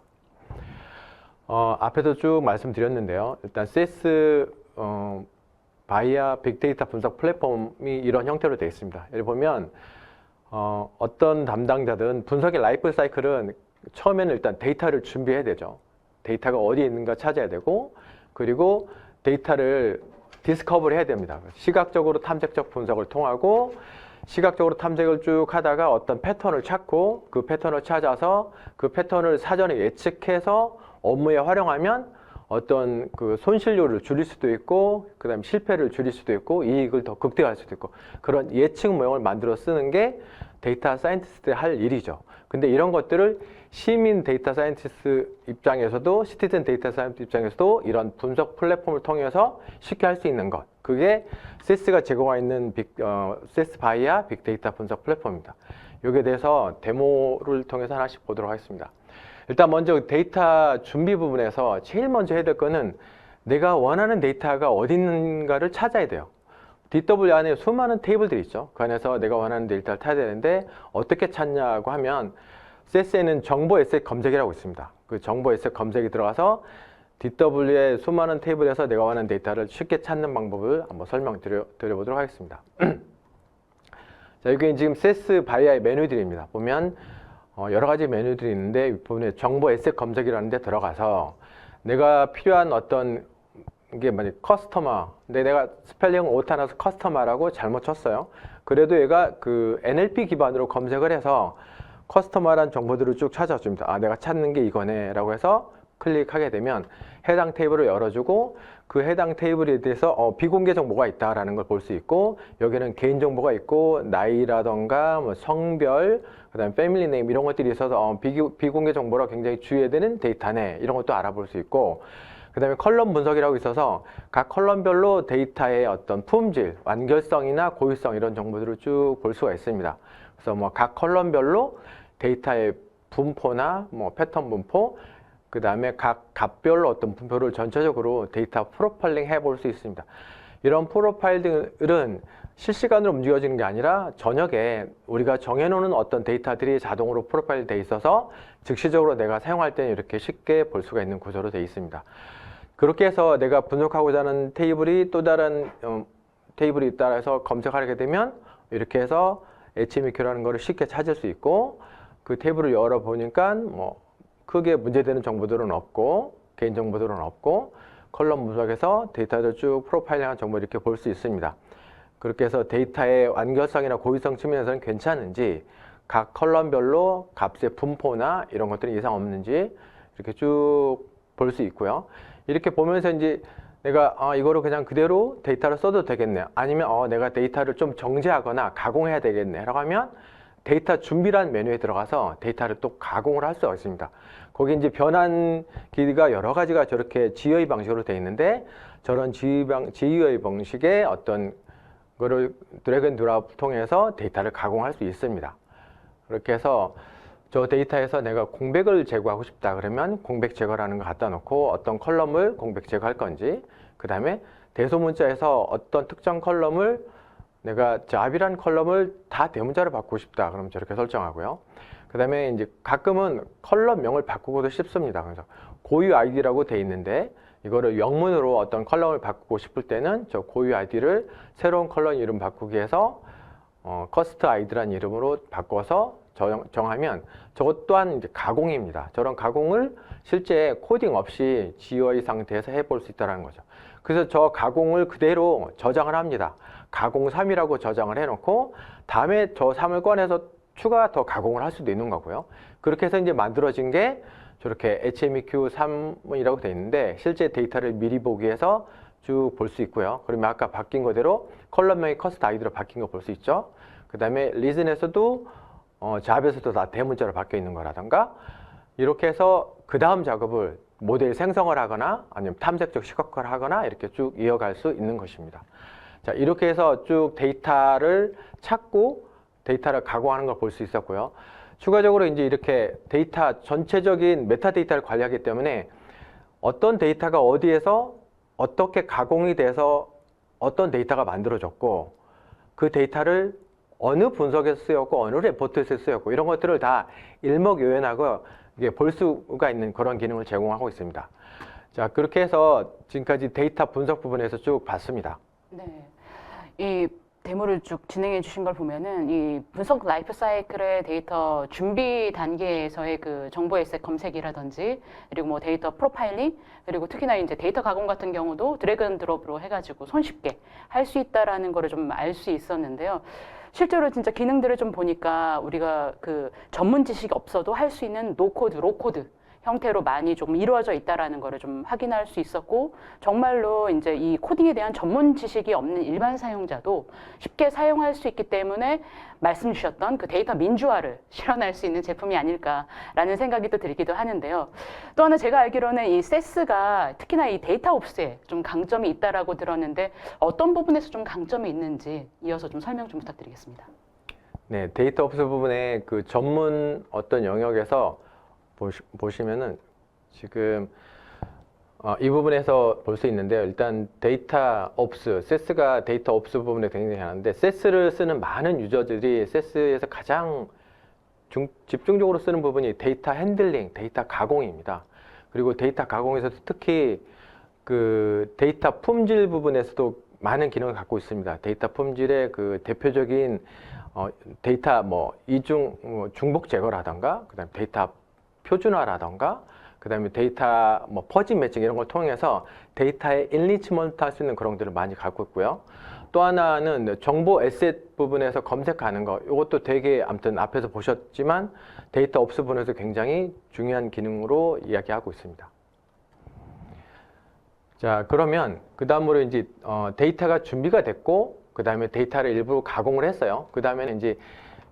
앞에도 쭉 말씀드렸는데요. 일단 CS 바이아 빅데이터 분석 플랫폼이 이런 형태로 되어 있습니다. 예를 보면 어떤 담당자든 분석의 라이프 사이클은 처음에는 일단 데이터를 준비해야 되죠. 데이터가 어디에 있는가 찾아야 되고, 그리고 데이터를 디스커버리 해야 됩니다. 시각적으로 탐색적 분석을 통하고, 시각적으로 탐색을 쭉 하다가 어떤 패턴을 찾고, 그 패턴을 찾아서 그 패턴을 사전에 예측해서 업무에 활용하면 어떤 그 손실률을 줄일 수도 있고, 그 다음에 실패를 줄일 수도 있고, 이익을 더 극대화할 수도 있고, 그런 예측 모형을 만들어 쓰는 게 데이터 사이언티스트의 할 일이죠. 근데 이런 것들을 시민 데이터 사이언티스트 입장에서도, 시티즌 데이터 사이언티스트 입장에서도 이런 분석 플랫폼을 통해서 쉽게 할 수 있는 것, 그게 CES가 제공하고 있는 CES 바이아 빅데이터 분석 플랫폼입니다. 여기에 대해서 데모를 통해서 하나씩 보도록 하겠습니다. 일단 먼저 데이터 준비 부분에서 제일 먼저 해야 될 거는 내가 원하는 데이터가 어디 있는가를 찾아야 돼요. DW 안에 수많은 테이블들이 있죠. 그 안에서 내가 원하는 데이터를 찾아야 되는데 어떻게 찾냐고 하면 CS에는 정보 에셋 검색이라고 있습니다. 그 정보 에셋 검색이 들어가서 DW의 수많은 테이블에서 내가 원하는 데이터를 쉽게 찾는 방법을 한번 설명드려보도록 하겠습니다. 자, 여기 지금 CS 바이아의 메뉴들입니다. 보면 여러 가지 메뉴들이 있는데 이 부분에 정보 에셋 검색이라는 데 들어가서 내가 필요한 어떤 이게 커스터머, 근데 내가 스펠링 오타나서 커스터머라고 잘못 쳤어요. 그래도 얘가 그 NLP 기반으로 검색을 해서 커스터머란 정보들을 쭉 찾아줍니다. 아, 내가 찾는 게 이거네 라고 해서 클릭하게 되면 해당 테이블을 열어주고, 그 해당 테이블에 대해서 비공개 정보가 있다라는 걸 볼 수 있고, 여기는 개인 정보가 있고, 나이라던가 뭐 성별, 그 다음에 패밀리 네임 이런 것들이 있어서 비공개 정보라 굉장히 주의해야 되는 데이터네, 이런 것도 알아볼 수 있고, 그 다음에 컬럼 분석이라고 있어서 각 컬럼별로 데이터의 어떤 품질, 완결성이나 고유성 이런 정보들을 쭉 볼 수가 있습니다. 그래서 뭐 각 컬럼별로 데이터의 분포나 뭐 패턴 분포, 그 다음에 각 값별로 어떤 분포를 전체적으로 데이터 프로파일링 해볼 수 있습니다. 이런 프로파일들은 실시간으로 움직여지는 게 아니라 저녁에 우리가 정해놓는 어떤 데이터들이 자동으로 프로파일 돼 있어서 즉시적으로 내가 사용할 때는 이렇게 쉽게 볼 수가 있는 구조로 되어 있습니다. 그렇게 해서 내가 분석하고자 하는 테이블이 또 다른 테이블이 따라서 검색하게 되면 이렇게 해서 HMQ라는 거를 쉽게 찾을 수 있고, 그 테이블을 열어보니까 뭐 크게 문제되는 정보들은 없고, 개인 정보들은 없고, 컬럼 분석에서 데이터를 쭉 프로파일링한 정보를 이렇게 볼 수 있습니다. 그렇게 해서 데이터의 완결성이나 고유성 측면에서는 괜찮은지, 각 컬럼별로 값의 분포나 이런 것들이 이상 없는지 이렇게 쭉 볼 수 있고요. 이렇게 보면서 이제 내가 이거를 그냥 그대로 데이터를 써도 되겠네, 아니면 내가 데이터를 좀 정제하거나 가공해야 되겠네 라고 하면 데이터 준비란 메뉴에 들어가서 데이터를 또 가공을 할 수가 있습니다. 거기 이제 변환기가 여러 가지가 저렇게 GUI 방식으로 되어 있는데, 저런 GUI 방식의 어떤 거를 드래그 앤 드롭 통해서 데이터를 가공할 수 있습니다. 그렇게 해서 저 데이터에서 내가 공백을 제거하고 싶다 그러면 공백 제거라는 거 갖다 놓고 어떤 컬럼을 공백 제거할 건지, 그 다음에 대소문자에서 어떤 특정 컬럼을 내가 잡이란 컬럼을 다 대문자로 바꾸고 싶다 그러면 저렇게 설정하고요. 그 다음에 이제 가끔은 컬럼명을 바꾸고도 싶습니다. 그래서 고유 아이디라고 돼 있는데 이거를 영문으로 어떤 컬럼을 바꾸고 싶을 때는 저 고유 아이디를 새로운 컬럼 이름 바꾸기 해서 커스트 아이디라는 이름으로 바꿔서 정하면 저것 또한 이제 가공입니다. 저런 가공을 실제 코딩 없이 GUI 상태에서 해볼 수 있다는 거죠. 그래서 저 가공을 그대로 저장을 합니다. 가공 3이라고 저장을 해놓고 다음에 저 3을 꺼내서 추가 더 가공을 할 수도 있는 거고요. 그렇게 해서 이제 만들어진 게 저렇게 HMEQ3이라고 되어 있는데, 실제 데이터를 미리 보기 위해서 쭉 볼 수 있고요. 그러면 아까 바뀐 거대로 컬럼명이 커스트 아이디로 바뀐 거 볼 수 있죠. 그 다음에 리즌에서도 잡에서도 다 대문자로 바뀌어 있는 거라던가, 이렇게 해서 그 다음 작업을 모델 생성을 하거나 아니면 탐색적 시각화를 하거나 이렇게 쭉 이어갈 수 있는 것입니다. 자, 이렇게 해서 쭉 데이터를 찾고 데이터를 가공하는 걸 볼 수 있었고요. 추가적으로 이제 이렇게 데이터 전체적인 메타데이터를 관리하기 때문에 어떤 데이터가 어디에서 어떻게 가공이 돼서 어떤 데이터가 만들어졌고, 그 데이터를 어느 분석에서 쓰였고 어느 레포트에서 쓰였고 이런 것들을 다 일목요연하고 이게 볼 수가 있는 그런 기능을 제공하고 있습니다. 자, 그렇게 해서 지금까지 데이터 분석 부분에서 쭉 봤습니다. 네. 이 데모를 쭉 진행해 주신 걸 보면은 이 분석 라이프 사이클의 데이터 준비 단계에서의 그 정보 에셋 검색이라든지 그리고 뭐 데이터 프로파일링 그리고 특히나 이제 데이터 가공 같은 경우도 드래그 앤 드롭으로 해가지고 손쉽게 할 수 있다라는 거를 좀 알 수 있었는데요. 실제로 진짜 기능들을 좀 보니까 우리가 그 전문 지식이 없어도 할 수 있는 노코드, 로코드 형태로 많이 좀 이루어져 있다라는 거를 좀 확인할 수 있었고 정말로 이제 이 코딩에 대한 전문 지식이 없는 일반 사용자도 쉽게 사용할 수 있기 때문에 말씀 주셨던 그 데이터 민주화를 실현할 수 있는 제품이 아닐까라는 생각이 또 들기도 하는데요. 또 하나 제가 알기로는 이 세스가 특히나 이 데이터 옵스에 좀 강점이 있다라고 들었는데 어떤 부분에서 좀 강점이 있는지 이어서 좀 설명 좀 부탁드리겠습니다. 네, 데이터 옵스 부분에 그 전문 어떤 영역에서 보시면은 지금 이 부분에서 볼 수 있는데요. 일단 데이터 옵스, 세스가 데이터 옵스 부분에 굉장히 하는데 세스를 쓰는 많은 유저들이 세스에서 가장 집중적으로 쓰는 부분이 데이터 핸들링, 데이터 가공입니다. 그리고 데이터 가공에서도 특히 그 데이터 품질 부분에서도 많은 기능을 갖고 있습니다. 데이터 품질의 그 대표적인 데이터 뭐 중복 제거라던가 그다음 데이터 표준화라던가 그다음에 데이터 뭐 퍼지 매칭 이런 걸 통해서 데이터의 인리치먼트 할 수 있는 그런 것들을 많이 갖고 있고요. 또 하나는 정보 에셋 부분에서 검색하는 거 이것도 되게 아무튼 앞에서 보셨지만 데이터 옵스 부분에서 굉장히 중요한 기능으로 이야기하고 있습니다. 자, 그러면 그 다음으로 이제 데이터가 준비가 됐고 그 다음에 데이터를 일부 가공을 했어요. 그 다음에는 이제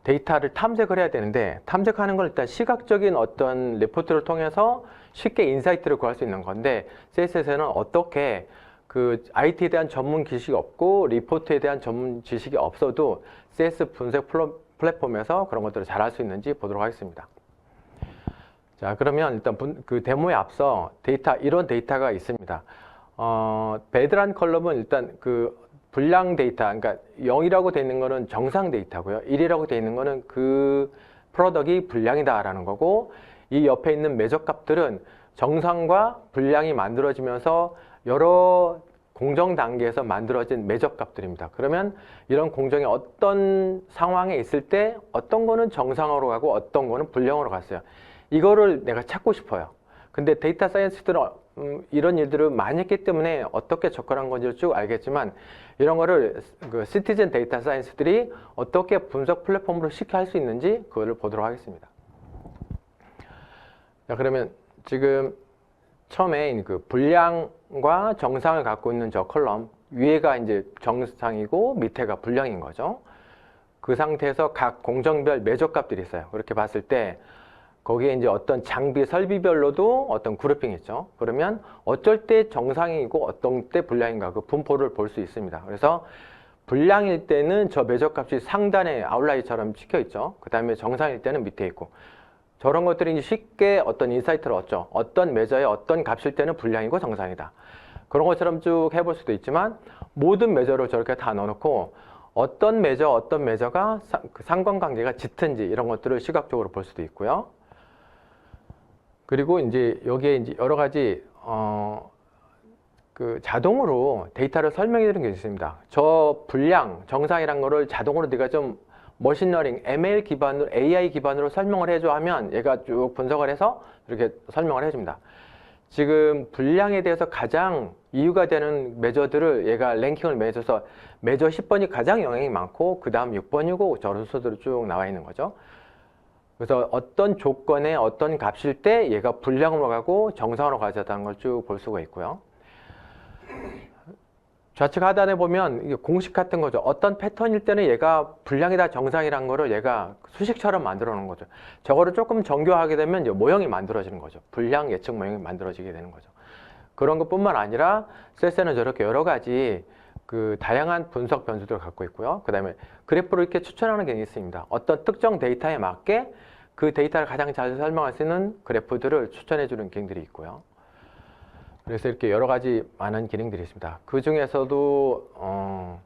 데이터를 탐색을 해야 되는데 탐색하는 건 일단 시각적인 어떤 레포트를 통해서 쉽게 인사이트를 구할 수 있는 건데 CSS에는 어떻게 그 IT에 대한 전문 지식이 없고 리포트에 대한 전문 지식이 없어도 CS 분석 플랫폼에서 그런 것들을 잘 할 수 있는지 보도록 하겠습니다. 자, 그러면 일단 그 데모에 앞서 이런 데이터가 있습니다. 배드란 컬럼은 일단 그 불량 데이터, 그러니까 0이라고 되어 있는 거는 정상 데이터고요. 1이라고 되어 있는 거는 그 프로덕이 불량이다라는 거고 이 옆에 있는 매적 값들은 정상과 불량이 만들어지면서 여러 공정 단계에서 만들어진 매적 값들입니다. 그러면 이런 공정이 어떤 상황에 있을 때 어떤 거는 정상으로 가고 어떤 거는 불량으로 갔어요. 이거를 내가 찾고 싶어요. 근데 데이터 사이언스들은 이런 일들을 많이 했기 때문에 어떻게 접근한 건지를 쭉 알겠지만 이런 거를 그 시티즌 데이터 사이언스들이 어떻게 분석 플랫폼으로 쉽게 할 수 있는지 그거를 보도록 하겠습니다. 자, 그러면 지금 처음에 그 불량과 정상을 갖고 있는 저 컬럼 위에가 이제 정상이고 밑에가 불량인 거죠. 그 상태에서 각 공정별 매적 값들이 있어요. 그렇게 봤을 때 거기에 이제 어떤 장비 설비별로도 어떤 그룹핑이 있죠. 그러면 어쩔 때 정상이고 어떤 때 불량인가 그 분포를 볼 수 있습니다. 그래서 불량일 때는 저 매적 값이 상단에 아웃라인처럼 찍혀 있죠. 그 다음에 정상일 때는 밑에 있고 저런 것들이 이제 쉽게 어떤 인사이트를 얻죠. 어떤 매저의 어떤 값일 때는 불량이고 정상이다. 그런 것처럼 쭉 해볼 수도 있지만 모든 매저를 저렇게 다 넣어놓고 어떤 매저가 상관관계가 짙은지 이런 것들을 시각적으로 볼 수도 있고요. 그리고 이제 여기에 이제 여러 가지 그 자동으로 데이터를 설명해 드리는 게 있습니다. 저 불량, 정상이란 거를 자동으로 네가 좀 머신러닝, ML 기반으로, AI 기반으로 설명을 해줘 하면 얘가 쭉 분석을 해서 이렇게 설명을 해줍니다. 지금 불량에 대해서 가장 이유가 되는 매저들을 얘가 랭킹을 매줘서 매저 10번이 가장 영향이 많고 그 다음 6번이고 저런 순서대로 쭉 나와 있는 거죠. 그래서 어떤 조건에 어떤 값일 때 얘가 불량으로 가고 정상으로 가져다는 걸 쭉 볼 수가 있고요. 좌측 하단에 보면 이게 공식 같은 거죠. 어떤 패턴일 때는 얘가 불량이다 정상이란 거를 얘가 수식처럼 만들어 놓은 거죠. 저거를 조금 정교하게 되면 이제 모형이 만들어지는 거죠. 불량 예측 모형이 만들어지게 되는 거죠. 그런 것뿐만 아니라 셀세는 저렇게 여러 가지 그 다양한 분석 변수들을 갖고 있고요. 그 다음에 그래프를 이렇게 추천하는 게 있습니다. 어떤 특정 데이터에 맞게 그 데이터를 가장 잘 설명할 수 있는 그래프들을 추천해 주는 기능들이 있고요. 그래서 이렇게 여러 가지 많은 기능들이 있습니다. 그 중에서도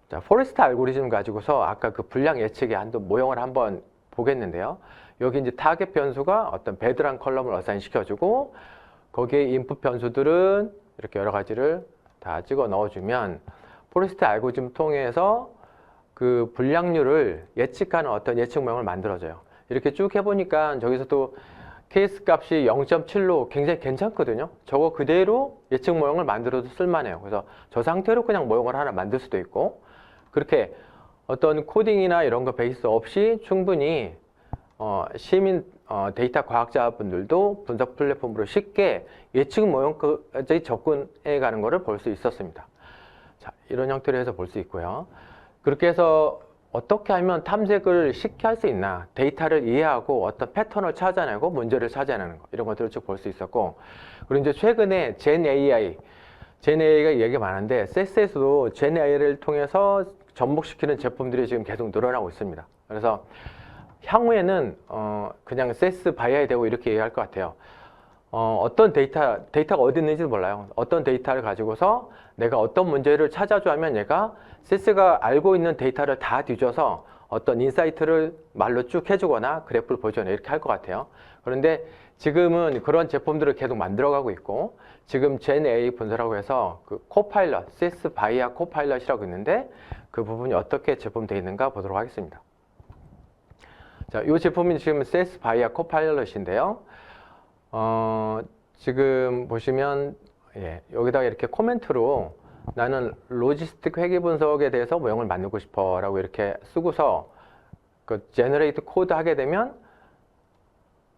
자, 포레스트 알고리즘 가지고서 아까 그 분량 예측의 한도 모형을 한번 보겠는데요. 여기 이제 타겟 변수가 어떤 배드란 컬럼을 어사인 시켜주고 거기에 인풋 변수들은 이렇게 여러 가지를 다 찍어 넣어주면 포레스트 알고리즘 통해서 그 분량률을 예측하는 어떤 예측 모형을 만들어줘요. 이렇게 쭉 해보니까 저기서도 케이스 값이 0.7로 굉장히 괜찮거든요. 저거 그대로 예측 모형을 만들어도 쓸만해요. 그래서 저 상태로 그냥 모형을 하나 만들 수도 있고 그렇게 어떤 코딩이나 이런 거 베이스 없이 충분히 시민 데이터 과학자분들도 분석 플랫폼으로 쉽게 예측 모형까지 접근해 가는 것을 볼 수 있었습니다. 자, 이런 형태로 해서 볼 수 있고요. 그렇게 해서 어떻게 하면 탐색을 쉽게 할 수 있나, 데이터를 이해하고 어떤 패턴을 찾아내고 문제를 찾아내는 거, 이런 것들을 쭉 볼 수 있었고, 그리고 이제 최근에 GenAI가 얘기가 많은데 SES에서도 GenAI를 통해서 접목시키는 제품들이 지금 계속 늘어나고 있습니다. 그래서 향후에는 그냥 SES 바이아이 되고 이렇게 얘기할 것 같아요. 어떤 데이터가 어디 있는지도 몰라요. 어떤 데이터를 가지고서 내가 어떤 문제를 찾아줘 하면 얘가 SES가 알고 있는 데이터를 다 뒤져서 어떤 인사이트를 말로 쭉 해주거나 그래프를 보여주거나 이렇게 할 것 같아요. 그런데 지금은 그런 제품들을 계속 만들어가고 있고 지금 GenAI 분석이라고 해서 그 코파일럿, SES 바이아 코파일럿이라고 있는데 그 부분이 어떻게 제품되어 있는가 보도록 하겠습니다. 자, 이 제품이 지금 SES 바이아 코파일럿인데요. 지금 보시면 여기다가 이렇게 코멘트로 나는 로지스틱 회계 분석에 대해서 모형을 만들고 싶어 라고 이렇게 쓰고서 그 제너레이트 코드 하게 되면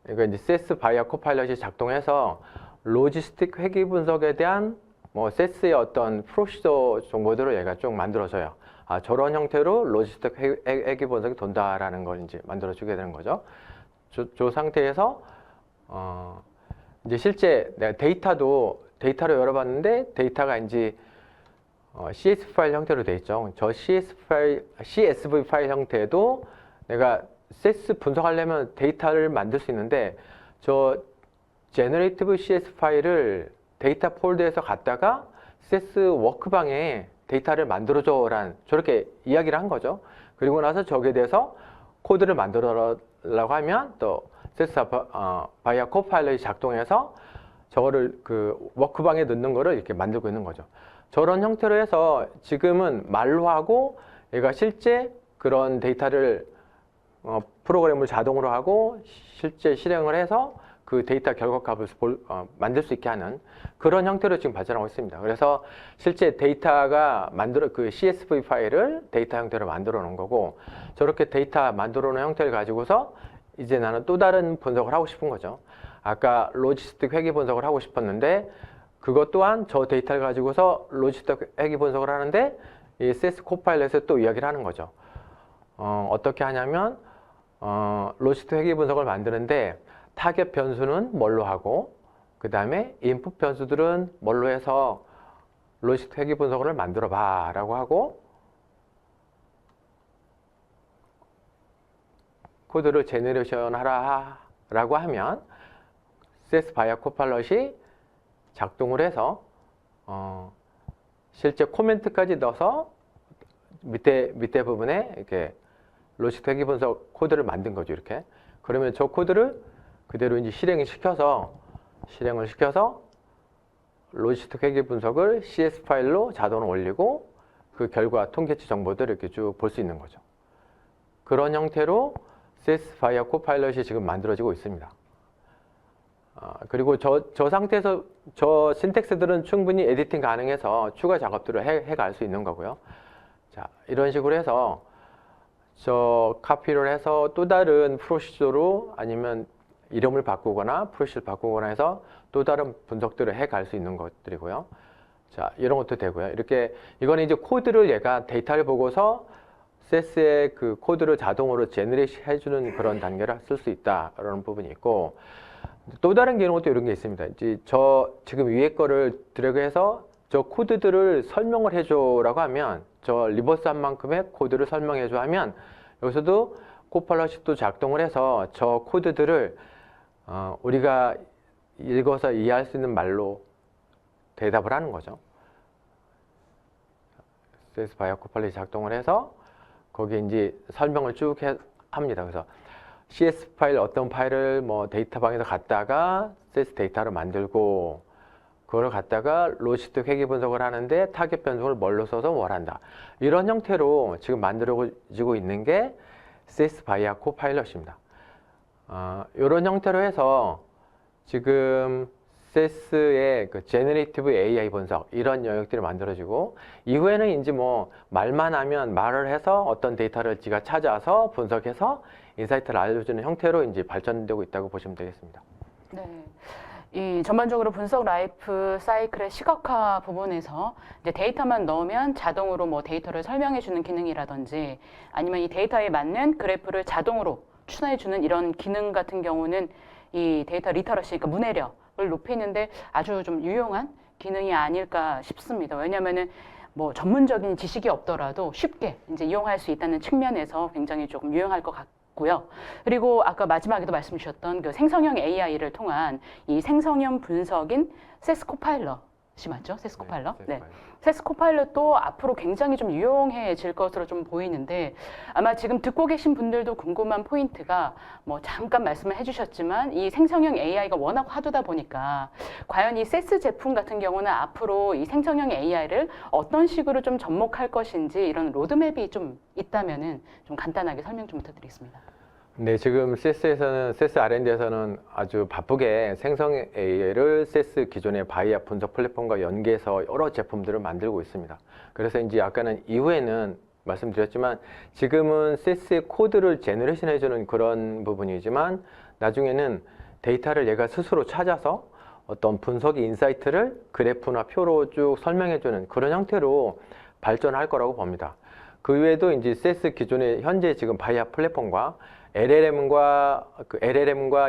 이거 이제 SES 바이아 코파일럿이 작동해서 로지스틱 회계 분석에 대한 뭐 SES의 어떤 프로시저 정보들을 얘가 쭉 만들어줘요. 저런 형태로 로지스틱 회계 분석이 돈다라는 걸 이제 만들어주게 되는 거죠. 저 상태에서 이제 실제 내가 데이터로 열어봤는데 데이터가 이제 CSV 파일 형태로 돼 있죠. 저 CSV 파일 형태도 내가 SES 분석하려면 데이터를 만들 수 있는데 저 제너레이티브 CS 파일을 데이터 폴더에서 갖다가 SES 워크방에 데이터를 만들어줘란 저렇게 이야기를 한 거죠. 그리고 나서 저기에 대해서 코드를 만들어라고 하면 또 SES 바이아 코파일럿이 작동해서 저거를 그 워크방에 넣는 거를 이렇게 만들고 있는 거죠. 저런 형태로 해서 지금은 말로 하고 얘가 실제 그런 데이터를 프로그램을 자동으로 하고 실제 실행을 해서 그 데이터 결과값을 만들 수 있게 하는 그런 형태로 지금 발전하고 있습니다. 그래서 실제 데이터가 그 CSV 파일을 데이터 형태로 만들어 놓은 거고 저렇게 데이터 만들어 놓은 형태를 가지고서 이제 나는 또 다른 분석을 하고 싶은 거죠. 아까 로지스틱 회계 분석을 하고 싶었는데 그것 또한 저 데이터를 가지고서 로지스틱 회계 분석을 하는데 이 SES 코파일럿에 또 이야기를 하는 거죠. 어떻게 하냐면 로지스틱 회계 분석을 만드는데 타겟 변수는 뭘로 하고 그 다음에 인풋 변수들은 뭘로 해서 로지스틱 회계 분석을 만들어 봐 라고 하고 코드를 제너레이션 하라 라고 하면 SES 바이아 코파일럿이 작동을 해서 실제 코멘트까지 넣어서 밑에 부분에 이렇게 로지스틱 회계 분석 코드를 만든 거죠. 이렇게 그러면 저 코드를 그대로 이제 실행을 시켜서 로지스틱 회계 분석을 CS 파일로 자동으로 올리고 그 결과 통계치 정보들을 이렇게 쭉 볼 수 있는 거죠. 그런 형태로 SES 바이아 코파일럿이 지금 만들어지고 있습니다. 그리고 저 상태에서 저 신텍스들은 충분히 에디팅 가능해서 추가 작업들을 해갈 수 있는 거고요. 자, 이런 식으로 해서 저 카피를 해서 또 다른 프로시저로 아니면 이름을 바꾸거나 프로시저를 바꾸거나 해서 또 다른 분석들을 해갈 수 있는 것들이고요. 자, 이런 것도 되고요. 이렇게 이거는 이제 코드를 얘가 데이터를 보고서 SES의 그 코드를 자동으로 제너레이션 해주는 그런 단계를 쓸 수 있다라는 부분이 있고 또 다른 기능은 또 이런 게 있습니다. 이제 저 지금 위에 거를 드래그해서 저 코드들을 설명을 해줘라고 하면 저 리버스한 만큼의 코드를 설명해줘 하면 여기서도 코파일럿이 또 작동을 해서 저 코드들을 우리가 읽어서 이해할 수 있는 말로 대답을 하는 거죠. CS 바이오 코파일럿이 작동을 해서 거기에 이제 설명을 쭉 합니다. 그래서 CS 파일 어떤 파일을 뭐 데이터방에서 갖다가 CS 데이터를 만들고 그걸 갖다가 로시트 회귀 분석을 하는데 타겟 변수를 뭘로 써서 뭘 한다. 이런 형태로 지금 만들어지고 있는 게 CS 바이오 코파일럿입니다. 이런 형태로 해서 지금 CES의 그 제너레이티브 AI 분석 이런 영역들이 만들어지고 이후에는 이제 뭐 말만 하면 말을 해서 어떤 데이터를 지가 찾아서 분석해서 인사이트를 알려주는 형태로 이제 발전되고 있다고 보시면 되겠습니다. 네. 이 전반적으로 분석 라이프 사이클의 시각화 부분에서 이제 데이터만 넣으면 자동으로 뭐 데이터를 설명해주는 기능이라든지 아니면 이 데이터에 맞는 그래프를 자동으로 추천해주는 이런 기능 같은 경우는 이 데이터 리터러시, 그러니까 문해력을 높이는데 아주 좀 유용한 기능이 아닐까 싶습니다. 왜냐하면은 뭐 전문적인 지식이 없더라도 쉽게 이제 이용할 수 있다는 측면에서 굉장히 조금 유용할 것 같고요. 그리고 아까 마지막에도 말씀 주셨던 그 생성형 AI를 통한 이 생성형 분석인 세스 코파일럿이 맞죠? 세스 코파일럿? 네. 세스 코파일럿도 앞으로 굉장히 좀 유용해질 것으로 좀 보이는데 아마 지금 듣고 계신 분들도 궁금한 포인트가 뭐 잠깐 말씀을 해주셨지만 이 생성형 AI가 워낙 화두다 보니까 과연 이 세스 제품 같은 경우는 앞으로 이 생성형 AI를 어떤 식으로 좀 접목할 것인지 이런 로드맵이 좀 있다면은 좀 간단하게 설명 좀 부탁드리겠습니다. 네, 지금 CES에서는, CES R&D에서는 아주 바쁘게 생성 AI를 CES 기존의 바이오 분석 플랫폼과 연계해서 여러 제품들을 만들고 있습니다. 그래서 이제 아까는 이후에는 말씀드렸지만 지금은 CES의 코드를 제너레이션 해주는 그런 부분이지만 나중에는 데이터를 얘가 스스로 찾아서 어떤 분석의 인사이트를 그래프나 표로 쭉 설명해주는 그런 형태로 발전할 거라고 봅니다. 그 외에도 이제 CES 기존의 현재 지금 바이오 플랫폼과 LLM과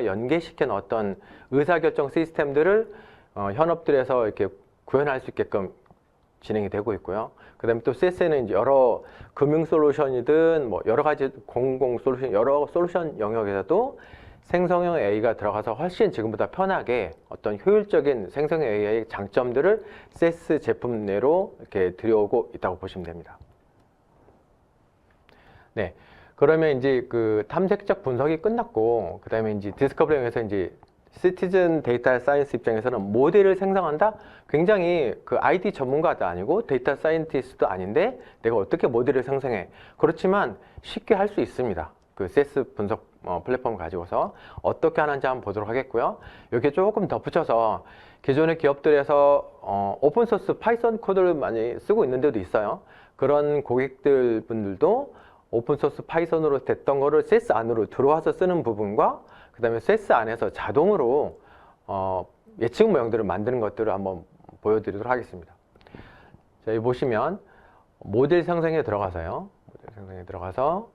연계시킨 어떤 의사결정 시스템들을 현업들에서 이렇게 구현할 수 있게끔 진행이 되고 있고요. 그 다음에 또 CES에는 이제 여러 금융 솔루션이든 뭐 여러 가지 공공 솔루션, 여러 솔루션 영역에서도 생성형 AI가 들어가서 훨씬 지금보다 편하게 어떤 효율적인 생성형 AI의 장점들을 CES 제품 내로 이렇게 들여오고 있다고 보시면 됩니다. 네. 그러면 이제 그 탐색적 분석이 끝났고, 그 다음에 이제 디스커버링에서 이제 시티즌 데이터 사이언스 입장에서는 모델을 생성한다? 굉장히 그 IT 전문가도 아니고 데이터 사이언티스트도 아닌데 내가 어떻게 모델을 생성해? 그렇지만 쉽게 할 수 있습니다. 그 CES 분석 플랫폼을 가지고서 어떻게 하는지 한번 보도록 하겠고요. 여기에 조금 덧붙여서 기존의 기업들에서 오픈소스 파이썬 코드를 많이 쓰고 있는 데도 있어요. 그런 고객들 분들도 오픈소스 파이썬으로 됐던 거를 CES 안으로 들어와서 쓰는 부분과 그 다음에 CES 안에서 자동으로 예측 모형들을 만드는 것들을 한번 보여드리도록 하겠습니다. 자, 여기 보시면 모델 생성에 들어가서요. 모델 생성에 들어가서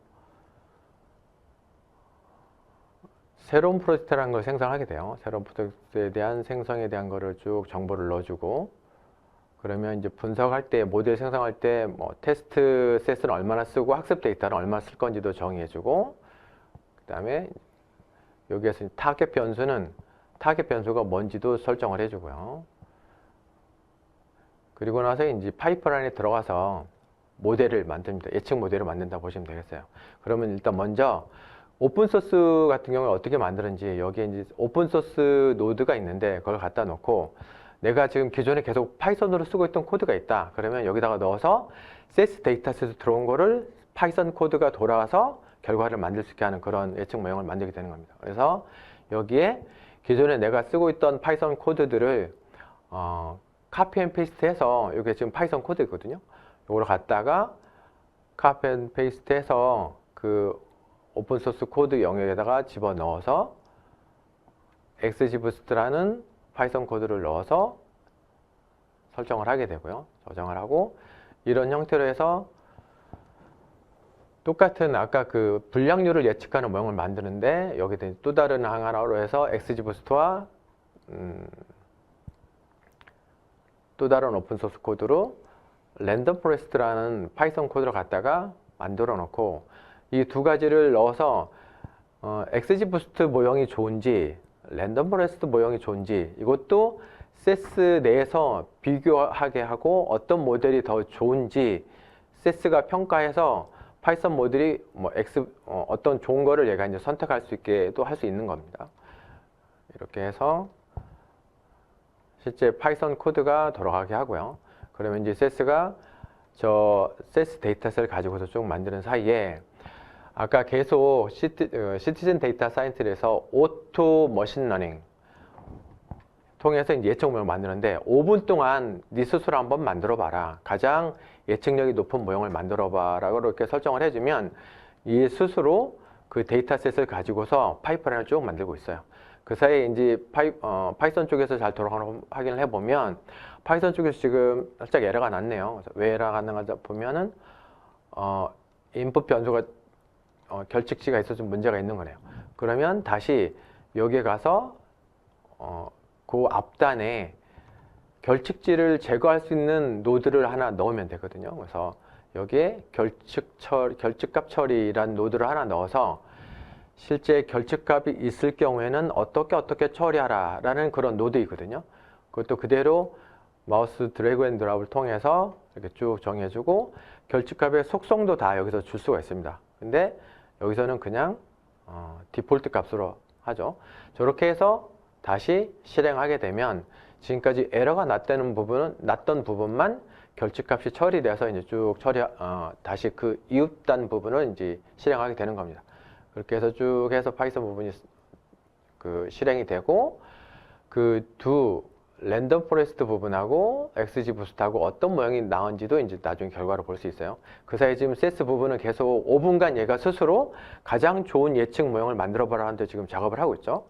새로운 프로젝트라는 걸 생성하게 돼요. 새로운 프로젝트에 대한 생성에 대한 거를 쭉 정보를 넣어주고 그러면 이제 분석할 때, 모델 생성할 때, 뭐, 테스트 셋은 얼마나 쓰고 학습 데이터는 얼마나 쓸 건지도 정의해주고, 그 다음에 여기에서 타겟 변수가 뭔지도 설정을 해주고요. 그리고 나서 이제 파이프라인에 들어가서 모델을 만듭니다. 예측 모델을 만든다 보시면 되겠어요. 그러면 일단 먼저 오픈소스 같은 경우는 어떻게 만드는지 여기에 이제 오픈소스 노드가 있는데 그걸 갖다 놓고 내가 지금 기존에 계속 파이썬으로 쓰고 있던 코드가 있다. 그러면 여기다가 넣어서 CES 데이터셋에 들어온 거를 파이썬 코드가 돌아와서 결과를 만들 수 있게 하는 그런 예측 모형을 만들게 되는 겁니다. 그래서 여기에 기존에 내가 쓰고 있던 파이썬 코드들을 카피 앤 페이스트 해서 이게 지금 파이썬 코드거든요. 이걸 갖다가 카피 앤 페이스트 해서 그 오픈소스 코드 영역에다가 집어넣어서 XGBoost라는 파이썬 코드를 넣어서 설정을 하게 되고요. 저장을 하고 이런 형태로 해서 똑같은 아까 그 불량률을 예측하는 모형을 만드는데 여기에 또 다른 하나로 해서 XGBoost와 또 다른 오픈소스 코드로 랜덤 포레스트라는 파이썬 코드를 갖다가 만들어 놓고 이 두 가지를 넣어서 XGBoost 모형이 좋은지 랜덤 포레스트 모형이 좋은지 이것도 CES 내에서 비교하게 하고 어떤 모델이 더 좋은지 세스가 평가해서 파이썬 모듈이 뭐 어떤 좋은 거를 얘가 이제 선택할 수 있게도 할 수 있는 겁니다. 이렇게 해서 실제 파이썬 코드가 돌아가게 하고요. 그러면 이제 세스가 저 세스 데이터셋을 가지고서 쭉 만드는 사이에 아까 계속 시티즌 데이터 사이언스에서 오토 머신 러닝 통해서 이제 예측 모형을 만드는데 5분 동안 네 스스로 한번 만들어 봐라. 가장 예측력이 높은 모형을 만들어 봐라고 이렇게 설정을 해주면 이 스스로 그 데이터셋을 가지고서 파이프라인을 쭉 만들고 있어요. 그 사이에 이제 파이썬 쪽에서 잘 돌아가는 거 확인을 해보면 파이썬 쪽에서 지금 살짝 에러가 났네요. 그래서 왜 에러가 났는가 보면은 인풋 변수가 결측치가 있어서 좀 문제가 있는 거네요. 그러면 다시 여기에 가서 그 앞단에 결측지를 제거할 수 있는 노드를 하나 넣으면 되거든요. 그래서 여기에 결측값 처리란 노드를 하나 넣어서 실제 결측값이 있을 경우에는 어떻게 처리하라 라는 그런 노드이거든요. 그것도 그대로 마우스 드래그 앤 드랍을 통해서 이렇게 쭉 정해주고 결측값의 속성도 다 여기서 줄 수가 있습니다. 근데 여기서는 그냥 디폴트 값으로 하죠. 저렇게 해서 다시 실행하게 되면 지금까지 에러가 났던 부분만 결측값이 처리돼서 이제 쭉 다시 그 이웃단 부분을 이제 실행하게 되는 겁니다. 그렇게 해서 쭉 해서 파이썬 부분이 그 실행이 되고 그 두 랜덤 포레스트 부분하고 XG 부스트하고 어떤 모양이 나온지도 이제 나중에 결과로 볼 수 있어요. 그 사이 지금 세스 부분은 계속 5분간 얘가 스스로 가장 좋은 예측 모형을 만들어 보라 하는데 지금 작업을 하고 있죠.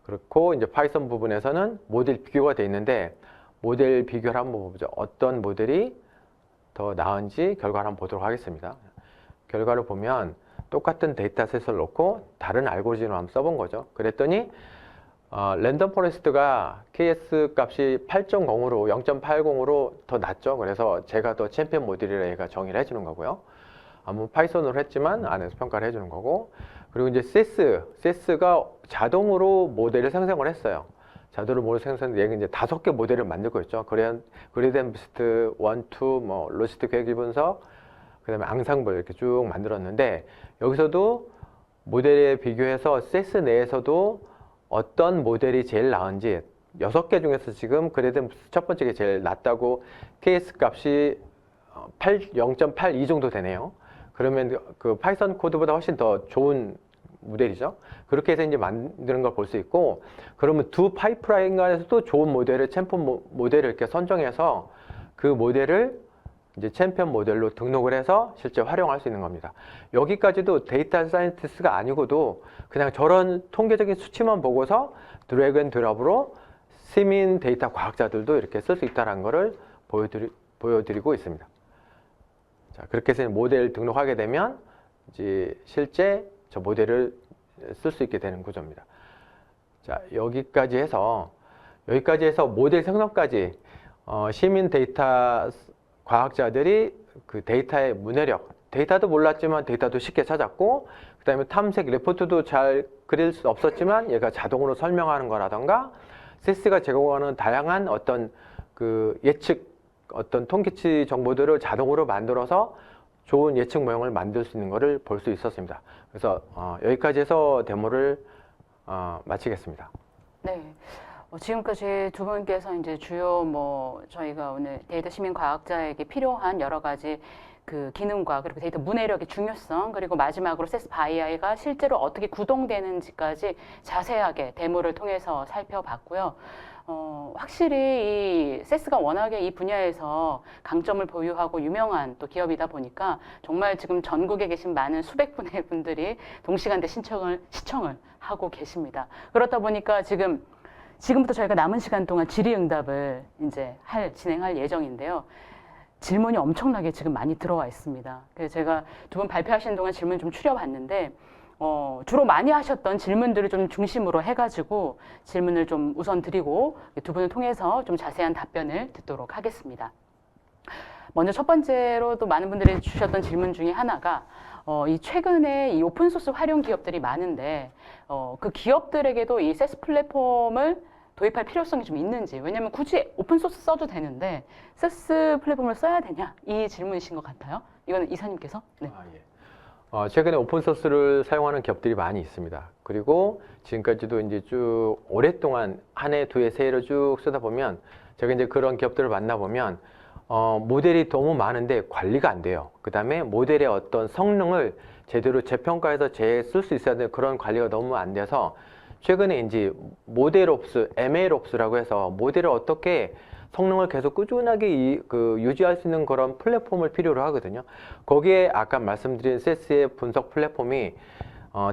그렇고 이제 파이썬 부분에서는 모델 비교가 돼 있는데 모델 비교를 한번 보죠. 어떤 모델이 더 나은지 결과를 한번 보도록 하겠습니다. 결과를 보면 똑같은 데이터셋을 놓고 다른 알고리즘을 한번 써본 거죠. 그랬더니 랜덤 포레스트가 KS 값이 8.0으로 0.80으로 더 낮죠. 그래서 제가 더 챔피언 모델이라 얘가 정의를 해주는 거고요. 아무 파이썬으로 했지만 안에서 평가를 해주는 거고, 그리고 이제 세스가 자동으로 모델을 생성을 했어요. 자동으로 모델을 생성했는데 얘가 이제 5개 모델을 만들고 있죠. 그레디언트, 1, 2, 뭐 로지스틱 계획 분석, 그다음에 앙상블 이렇게 쭉 만들었는데 여기서도 모델에 비교해서 세스 내에서도 어떤 모델이 제일 나은지 6개 중에서 지금 그레디언트 첫 번째 게 제일 낮다고 KS 값이 0.82 정도 되네요. 그러면 그 파이썬 코드보다 훨씬 더 좋은 모델이죠. 그렇게 해서 이제 만드는 걸 볼 수 있고, 그러면 두 파이프라인 간에서도 좋은 모델을 챔피언 모델을 이렇게 선정해서 그 모델을 이제 챔피언 모델로 등록을 해서 실제 활용할 수 있는 겁니다. 여기까지도 데이터 사이언티스트가 아니고도 그냥 저런 통계적인 수치만 보고서 드래그 앤 드랍으로 시민 데이터 과학자들도 이렇게 쓸 수 있다는 것을 보여드리고 있습니다. 자, 그렇게 해서 모델 등록하게 되면 이제 실제 저 모델을 쓸 수 있게 되는 구조입니다. 자, 여기까지 해서 모델 생성까지 시민 데이터 과학자들이 그 데이터의 문해력, 데이터도 몰랐지만 데이터도 쉽게 찾았고, 그 다음에 탐색 레포트도 잘 그릴 수 없었지만 얘가 자동으로 설명하는 거라던가 세스가 제공하는 다양한 어떤 그 어떤 통계치 정보들을 자동으로 만들어서 좋은 예측 모형을 만들 수 있는 것을 볼 수 있었습니다. 그래서 여기까지 해서 데모를 마치겠습니다. 네. 지금까지 두 분께서 이제 주요 저희가 오늘 데이터 시민 과학자에게 필요한 여러 가지 그 기능과 그리고 데이터 문해력의 중요성, 그리고 마지막으로 세스 바이아이가 실제로 어떻게 구동되는지까지 자세하게 데모를 통해서 살펴봤고요. 확실히 이 세스가 워낙에 이 분야에서 강점을 보유하고 유명한 또 기업이다 보니까 정말 지금 전국에 계신 많은 수백 분의 분들이 동시간대 시청을 하고 계십니다. 그렇다 보니까 지금부터 저희가 남은 시간 동안 질의응답을 이제 진행할 예정인데요. 질문이 엄청나게 지금 많이 들어와 있습니다. 그래서 제가 두 분 발표하시는 동안 질문 좀 추려봤는데 주로 많이 하셨던 질문들을 좀 중심으로 해가지고 질문을 좀 우선 드리고 두 분을 통해서 좀 자세한 답변을 듣도록 하겠습니다. 먼저 첫 번째로 또 많은 분들이 주셨던 질문 중에 하나가 이 최근에 이 오픈소스 활용 기업들이 많은데 그 기업들에게도 이 세스 플랫폼을 도입할 필요성이 좀 있는지, 왜냐하면 굳이 오픈소스 써도 되는데 세스 플랫폼을 써야 되냐, 이 질문이신 것 같아요. 이거는 이사님께서. 네. 최근에 오픈소스를 사용하는 기업들이 많이 있습니다. 그리고 지금까지도 이제 쭉 오랫동안 한 해, 두 해, 세 해를 쭉 쓰다 보면 제가 이제 그런 기업들을 만나보면 모델이 너무 많은데 관리가 안 돼요. 그 다음에 모델의 어떤 성능을 제대로 재평가해서 쓸 수 있어야 되는 그런 관리가 너무 안 돼서 최근에 이제 모델옵스, ML옵스라고 해서 모델을 어떻게 성능을 계속 꾸준하게 유지할 수 있는 그런 플랫폼을 필요로 하거든요. 거기에 아까 말씀드린 세스의 분석 플랫폼이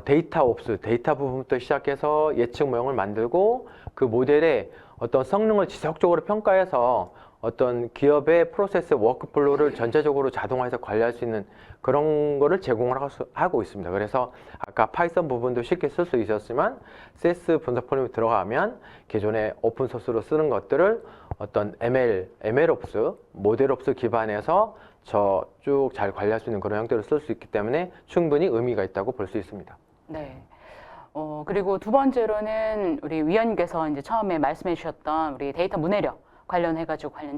데이터 옵스, 데이터 부분부터 시작해서 예측 모형을 만들고 그 모델의 어떤 성능을 지속적으로 평가해서 어떤 기업의 프로세스 워크플로우를 전체적으로 자동화해서 관리할 수 있는 그런 거를 제공을 하고 있습니다. 그래서 아까 파이썬 부분도 쉽게 쓸 수 있었지만 세스 분석 플랫폼에 들어가면 기존의 오픈소스로 쓰는 것들을 어떤 ML옵스, 모델옵스 기반에서 쭉 잘 관리할 수 있는 그런 형태로 쓸 수 있기 때문에 충분히 의미가 있다고 볼 수 있습니다. 네. 그리고 두 번째로는 우리 위원님께서 이제 처음에 말씀해 주셨던 우리 데이터 문해력 관련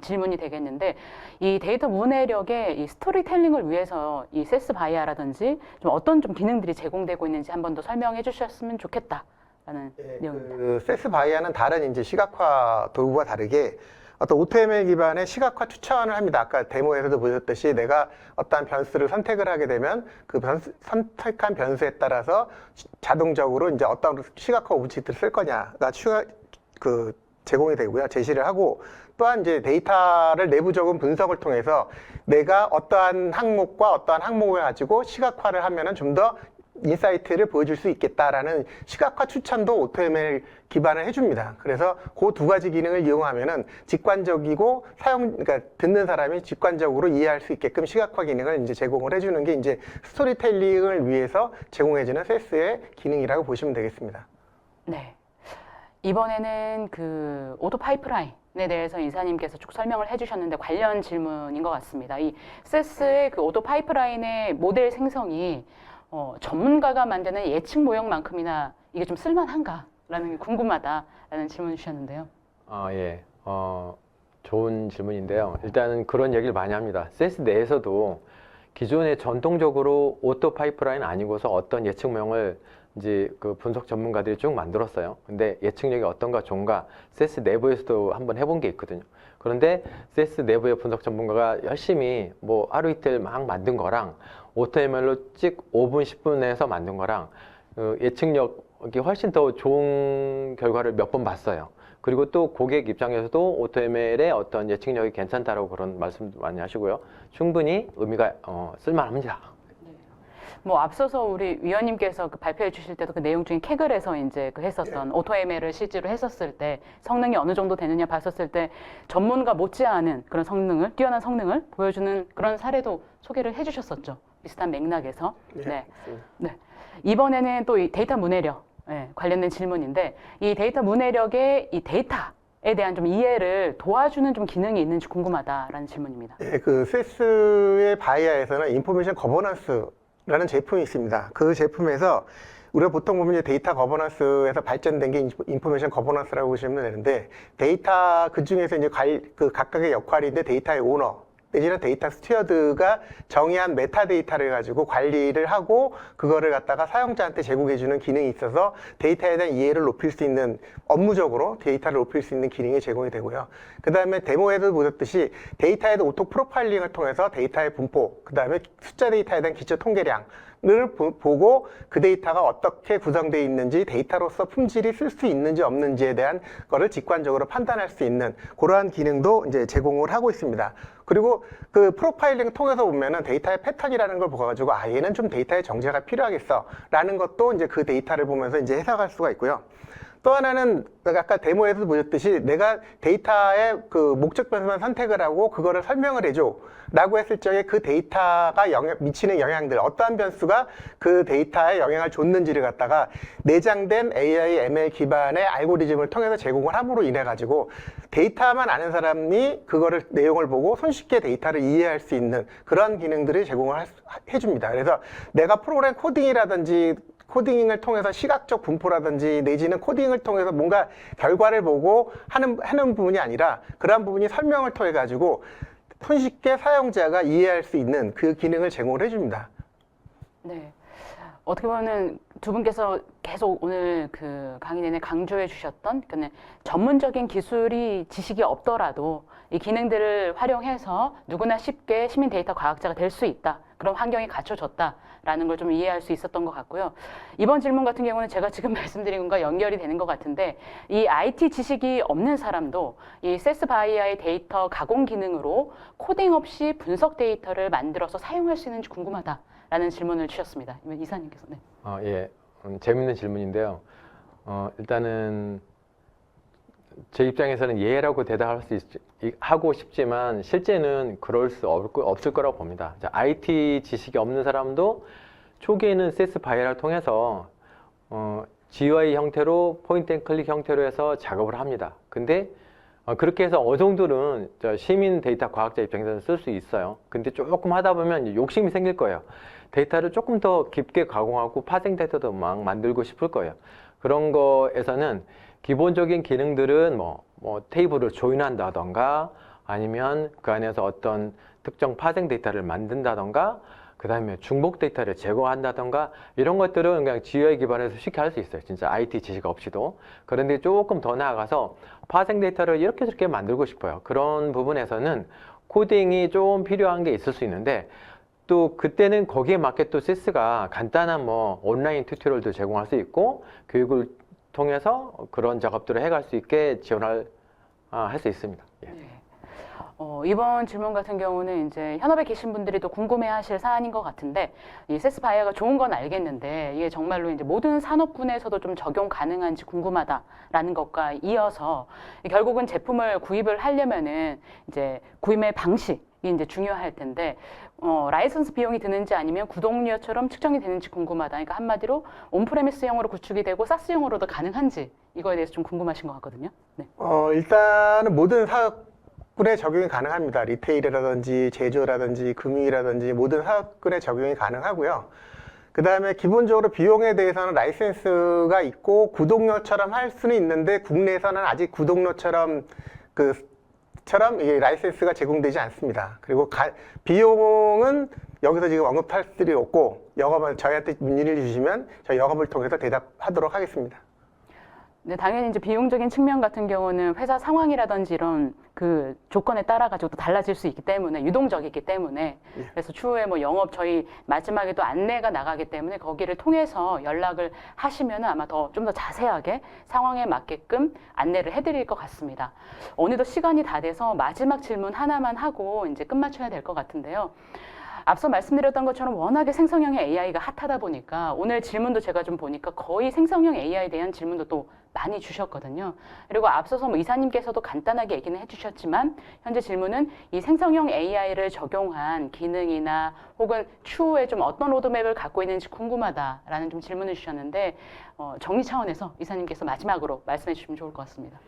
질문이 되겠는데, 이 데이터 문해력의 이 스토리텔링을 위해서 이 세스 바이아라든지 좀 어떤 좀 기능들이 제공되고 있는지 한 번 더 설명해 주셨으면 좋겠다라는 내용입니다. 그 세스 바이아는 다른 이제 시각화 도구와 다르게 어떤 OTML 기반의 시각화 추천을 합니다. 아까 데모에서도 보셨듯이 내가 어떠한 변수를 선택을 하게 되면 그 선택한 변수에 따라서 자동적으로 이제 어떤 시각화 오브젝트를 쓸 거냐가 제공이 되고요. 제시를 하고, 또한 이제 데이터를 내부적인 분석을 통해서 내가 어떠한 항목과 어떠한 항목을 가지고 시각화를 하면은 좀 더 인사이트를 보여줄 수 있겠다라는 시각화 추천도 OTML 기반을 해줍니다. 그래서 그 두 가지 기능을 이용하면은 직관적이고 그러니까 듣는 사람이 직관적으로 이해할 수 있게끔 시각화 기능을 이제 제공을 해주는 게 이제 스토리텔링을 위해서 제공해주는 세스의 기능이라고 보시면 되겠습니다. 네. 이번에는 그 오토 파이프라인에 대해서 이사님께서 쭉 설명을 해주셨는데 관련 질문인 것 같습니다. 이 세스의 그 오토 파이프라인의 모델 생성이 전문가가 만드는 예측 모형만큼이나 이게 좀 쓸만한가라는 게 궁금하다라는 질문을 주셨는데요. 예. 좋은 질문인데요. 일단은 그런 얘기를 많이 합니다. 세스 내에서도 기존에 전통적으로 오토 파이프라인 아니고서 어떤 예측 모형을 이제 그 분석 전문가들이 쭉 만들었어요. 근데 예측력이 어떤가 좋은가 세스 내부에서도 한번 해본 게 있거든요. 그런데 세스 내부의 분석 전문가가 열심히 뭐 하루 이틀 막 만든 거랑 OTML로 찍 5분, 10분에서 만든 거랑 예측력이 훨씬 더 좋은 결과를 몇 번 봤어요. 그리고 또 고객 입장에서도 OTML의 어떤 예측력이 괜찮다라고 그런 말씀도 많이 하시고요. 충분히 의미가 쓸만합니다. 뭐 앞서서 우리 위원님께서 그 발표해 주실 때도 그 내용 중에 캐글에서 이제 그 했었던 오토ML을 실제로 했었을 때 성능이 어느 정도 되느냐 봤었을 때 전문가 못지않은 그런 뛰어난 성능을 보여주는 그런 사례도 소개를 해주셨었죠. 비슷한 맥락에서. 네. 네. 이번에는 또 이 데이터 문해력 관련된 질문인데, 이 데이터 문해력의 이 데이터에 대한 좀 이해를 도와주는 좀 기능이 있는지 궁금하다라는 질문입니다. 예, 그 세스의 바이아에서는 인포메이션 거버넌스라는 제품이 있습니다. 그 제품에서 우리가 보통 보면 이제 데이터 거버넌스에서 발전된 게 인포메이션 거버넌스라고 보시면 되는데, 데이터 그 중에서 이제 그 각각의 역할인데 데이터의 오너 내지는 데이터 스튜어드가 정의한 메타데이터를 가지고 관리를 하고 그거를 갖다가 사용자한테 제공해주는 기능이 있어서 데이터에 대한 이해를 높일 수 있는, 업무적으로 데이터를 높일 수 있는 기능이 제공이 되고요. 그 다음에 데모에도 보셨듯이 데이터의 오토 프로파일링을 통해서 데이터의 분포, 그 다음에 숫자 데이터에 대한 기초 통계량 을 보고 그 데이터가 어떻게 구성되어 있는지, 데이터로서 품질이 쓸 수 있는지 없는지에 대한 거를 직관적으로 판단할 수 있는 그러한 기능도 이제 제공을 하고 있습니다. 그리고 그 프로파일링을 통해서 보면은 데이터의 패턴이라는 걸 보가지고 얘는 좀 데이터의 정제가 필요하겠어 라는 것도 이제 그 데이터를 보면서 이제 해석할 수가 있고요. 또 하나는 아까 데모에서 보셨듯이 내가 데이터의 그 목적 변수만 선택을 하고 그거를 설명을 해줘 라고 했을 적에 그 데이터가 미치는 영향들, 어떠한 변수가 그 데이터에 영향을 줬는지를 갖다가 내장된 AI, ML 기반의 알고리즘을 통해서 제공을 함으로 인해 가지고 데이터만 아는 사람이 그거를 내용을 보고 손쉽게 데이터를 이해할 수 있는 그런 기능들을 제공을 해줍니다. 그래서 내가 프로그램 코딩이라든지 코딩을 통해서 시각적 분포라든지 내지는 코딩을 통해서 뭔가 결과를 보고 하는 부분이 아니라 그러한 부분이 설명을 통해 가지고 손쉽게 사용자가 이해할 수 있는 그 기능을 제공을 해줍니다. 네. 어떻게 보면은 두 분께서 계속 오늘 그 강의 내내 강조해 주셨던 전문적인 기술이 지식이 없더라도 이 기능들을 활용해서 누구나 쉽게 시민 데이터 과학자가 될 수 있다. 그런 환경이 갖춰졌다라는 걸 좀 이해할 수 있었던 것 같고요. 이번 질문 같은 경우는 제가 지금 말씀드린 것과 연결이 되는 것 같은데 이 IT 지식이 없는 사람도 이 세스 바이아의 데이터 가공 기능으로 코딩 없이 분석 데이터를 만들어서 사용할 수 있는지 궁금하다라는 질문을 주셨습니다. 이사님께서. 네. 예, 재밌는 질문인데요. 일단은 제 입장에서는 예라고 대답할 수 하고 싶지만 실제는 그럴 수 없을 거라고 봅니다. IT 지식이 없는 사람도 초기에는 세스 바이아를 통해서 GUI 형태로 포인트 앤 클릭 형태로 해서 작업을 합니다. 근데 그렇게 해서 어느 정도는 시민 데이터 과학자 입장에서는 쓸 수 있어요. 근데 조금 하다 보면 욕심이 생길 거예요. 데이터를 조금 더 깊게 가공하고 파생 데이터도 막 만들고 싶을 거예요. 그런 거에서는 기본적인 기능들은 뭐 테이블을 조인한다던가 아니면 그 안에서 어떤 특정 파생 데이터를 만든다던가 그 다음에 중복 데이터를 제거한다던가 이런 것들은 그냥 GUI 기반에서 쉽게 할 수 있어요. 진짜 IT 지식 없이도. 그런데 조금 더 나아가서 파생 데이터를 이렇게 저렇게 만들고 싶어요. 그런 부분에서는 코딩이 좀 필요한 게 있을 수 있는데 또 그때는 거기에 맞게 또 세스가 간단한 온라인 튜토리얼도 제공할 수 있고 교육을 통해서 그런 작업들을 해갈 수 있게 지원할 할 수 있습니다. 예. 네. 이번 질문 같은 경우는 이제 현업에 계신 분들이 또 궁금해하실 사안인 것 같은데 이 세스 바이아가 좋은 건 알겠는데 이게 정말로 이제 모든 산업군에서도 좀 적용 가능한지 궁금하다라는 것과 이어서 결국은 제품을 구입을 하려면은 이제 구입의 방식이 이제 중요할 텐데 라이선스 비용이 드는지 아니면 구독료처럼 측정이 되는지 궁금하다. 그러니까 한마디로 온프레미스형으로 구축이 되고 사스형으로도 가능한지 이거에 대해서 좀 궁금하신 것 같거든요. 네. 일단은 모든 사업군에 적용이 가능합니다. 리테일이라든지 제조라든지 금융이라든지 모든 사업군에 적용이 가능하고요. 그 다음에 기본적으로 비용에 대해서는 라이센스가 있고 구독료처럼 할 수는 있는데 국내에서는 아직 구독료처럼 이 라이센스가 제공되지 않습니다. 그리고 비용은 여기서 지금 언급할 필요 없고 영업을 저희한테 문의를 주시면 저희 영업을 통해서 대답하도록 하겠습니다. 네, 당연히 이제 비용적인 측면 같은 경우는 회사 상황이라든지 이런 그 조건에 따라 가지고 또 달라질 수 있기 때문에 유동적이기 때문에 그래서 추후에 영업 저희 마지막에 또 안내가 나가기 때문에 거기를 통해서 연락을 하시면 아마 좀 더 자세하게 상황에 맞게끔 안내를 해드릴 것 같습니다. 어느덧 시간이 다 돼서 마지막 질문 하나만 하고 이제 끝마쳐야 될 것 같은데요. 앞서 말씀드렸던 것처럼 워낙에 생성형의 AI가 핫하다 보니까 오늘 질문도 제가 좀 보니까 거의 생성형 AI에 대한 질문도 또 많이 주셨거든요. 그리고 앞서서 이사님께서도 간단하게 얘기는 해주셨지만 현재 질문은 이 생성형 AI를 적용한 기능이나 혹은 추후에 좀 어떤 로드맵을 갖고 있는지 궁금하다라는 좀 질문을 주셨는데 정리 차원에서 이사님께서 마지막으로 말씀해 주시면 좋을 것 같습니다.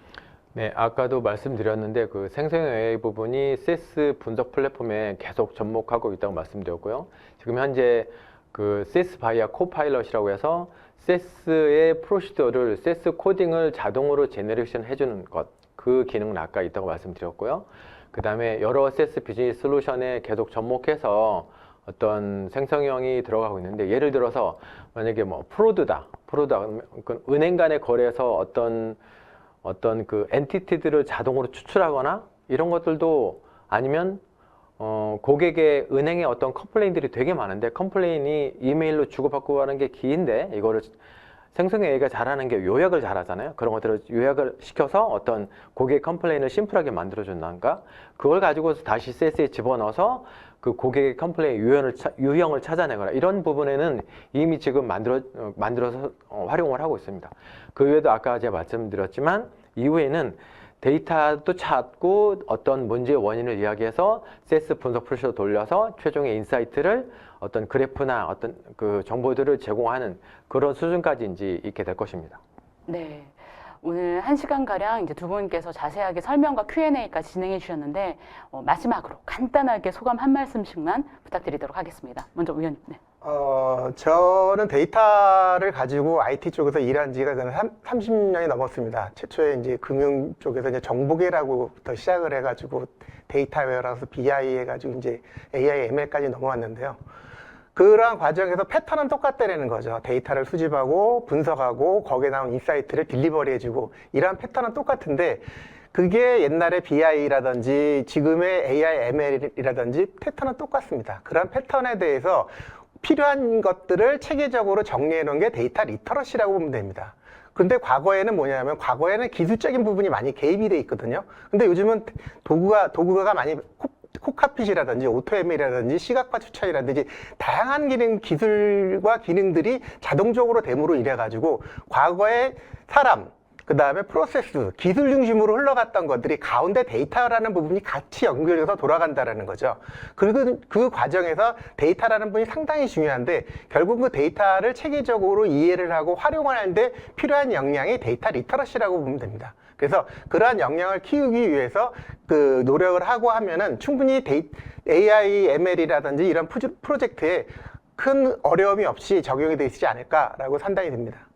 네, 아까도 말씀드렸는데 그 생성형 AI 부분이 세스 분석 플랫폼에 계속 접목하고 있다고 말씀드렸고요. 지금 현재 그 세스 바이아 코파일럿이라고 해서 세스의 프로시저를 세스 코딩을 자동으로 제너레이션 해주는 것, 그 기능은 아까 있다고 말씀드렸고요. 그 다음에 여러 세스 비즈니스 솔루션에 계속 접목해서 어떤 생성형이 들어가고 있는데 예를 들어서 만약에 프로드다, 그 은행 간의 거래에서 어떤 그 엔티티들을 자동으로 추출하거나 이런 것들도 아니면 고객의 은행에 어떤 컴플레인들이 되게 많은데 컴플레인이 이메일로 주고받고 하는 게 긴데 이거를 생성형 AI가 잘하는 게 요약을 잘하잖아요. 그런 것들을 요약을 시켜서 어떤 고객 컴플레인을 심플하게 만들어준다든가 그걸 가지고서 다시 세스에 집어넣어서 그 고객의 컴플레인 유형을 찾아내거나 이런 부분에는 이미 지금 만들어서 활용을 하고 있습니다. 그 외에도 아까 제가 말씀드렸지만 이후에는 데이터도 찾고 어떤 문제의 원인을 이야기해서 세스 분석 프로세스로 돌려서 최종의 인사이트를 어떤 그래프나 어떤 그 정보들을 제공하는 그런 수준까지 이제 있게 될 것입니다. 네. 오늘 1시간가량 이제 두 분께서 자세하게 설명과 Q&A까지 진행해 주셨는데 마지막으로 간단하게 소감 한 말씀씩만 부탁드리도록 하겠습니다. 먼저 의원님. 네. 저는 데이터를 가지고 IT 쪽에서 일한 지가 30년이 넘었습니다. 최초에 이제 금융 쪽에서 이제 정보계라고부터 시작을 해가지고 데이터 웨어라서 BI 해가지고 이제 AI, ML까지 넘어왔는데요. 그러한 과정에서 패턴은 똑같다라는 거죠. 데이터를 수집하고 분석하고 거기에 나온 인사이트를 딜리버리해주고 이러한 패턴은 똑같은데 그게 옛날에 BI라든지 지금의 AI, ML이라든지 패턴은 똑같습니다. 그런 패턴에 대해서 필요한 것들을 체계적으로 정리해 놓은 게 데이터 리터러시라고 보면 됩니다. 근데 과거에는 뭐냐면 과거에는 기술적인 부분이 많이 개입이 돼 있거든요. 근데 요즘은 도구가 많이 코카핏이라든지 오토ML이라든지 시각화 추천이라든지 다양한 기술과 기능들이 자동적으로 됨으로 인해 가지고 과거에 사람 그 다음에 프로세스, 기술 중심으로 흘러갔던 것들이 가운데 데이터라는 부분이 같이 연결돼서 돌아간다는 거죠. 그리고 그 과정에서 데이터라는 부분이 상당히 중요한데 결국 그 데이터를 체계적으로 이해를 하고 활용하는데 필요한 역량이 데이터 리터러시라고 보면 됩니다. 그래서 그러한 역량을 키우기 위해서 그 노력을 하고 하면은 충분히 AI, ML이라든지 이런 프로젝트에 큰 어려움이 없이 적용이 되지 않을까라고 판단이 됩니다.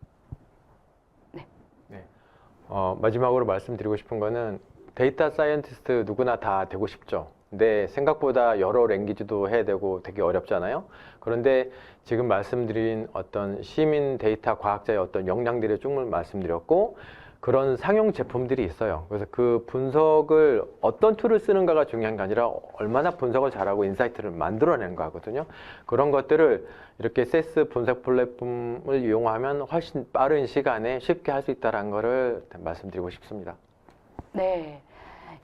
마지막으로 말씀드리고 싶은 거는 데이터 사이언티스트 누구나 다 되고 싶죠. 근데 생각보다 여러 랭귀지도 해야 되고 되게 어렵잖아요. 그런데 지금 말씀드린 어떤 시민 데이터 과학자의 어떤 역량들을 쭉 말씀드렸고 그런 상용 제품들이 있어요. 그래서 그 분석을 어떤 툴을 쓰는가가 중요한 게 아니라 얼마나 분석을 잘하고 인사이트를 만들어내는 거거든요. 그런 것들을 이렇게 세스 분석 플랫폼을 이용하면 훨씬 빠른 시간에 쉽게 할 수 있다는 것을 말씀드리고 싶습니다. 네.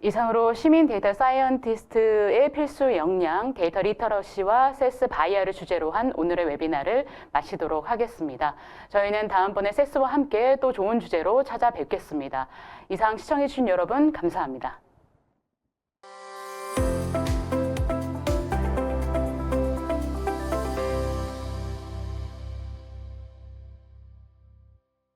이상으로 시민 데이터 사이언티스트의 필수 역량, 데이터 리터러시와 세스 바이아를 주제로 한 오늘의 웨비나를 마치도록 하겠습니다. 저희는 다음번에 세스와 함께 또 좋은 주제로 찾아뵙겠습니다. 이상 시청해주신 여러분 감사합니다.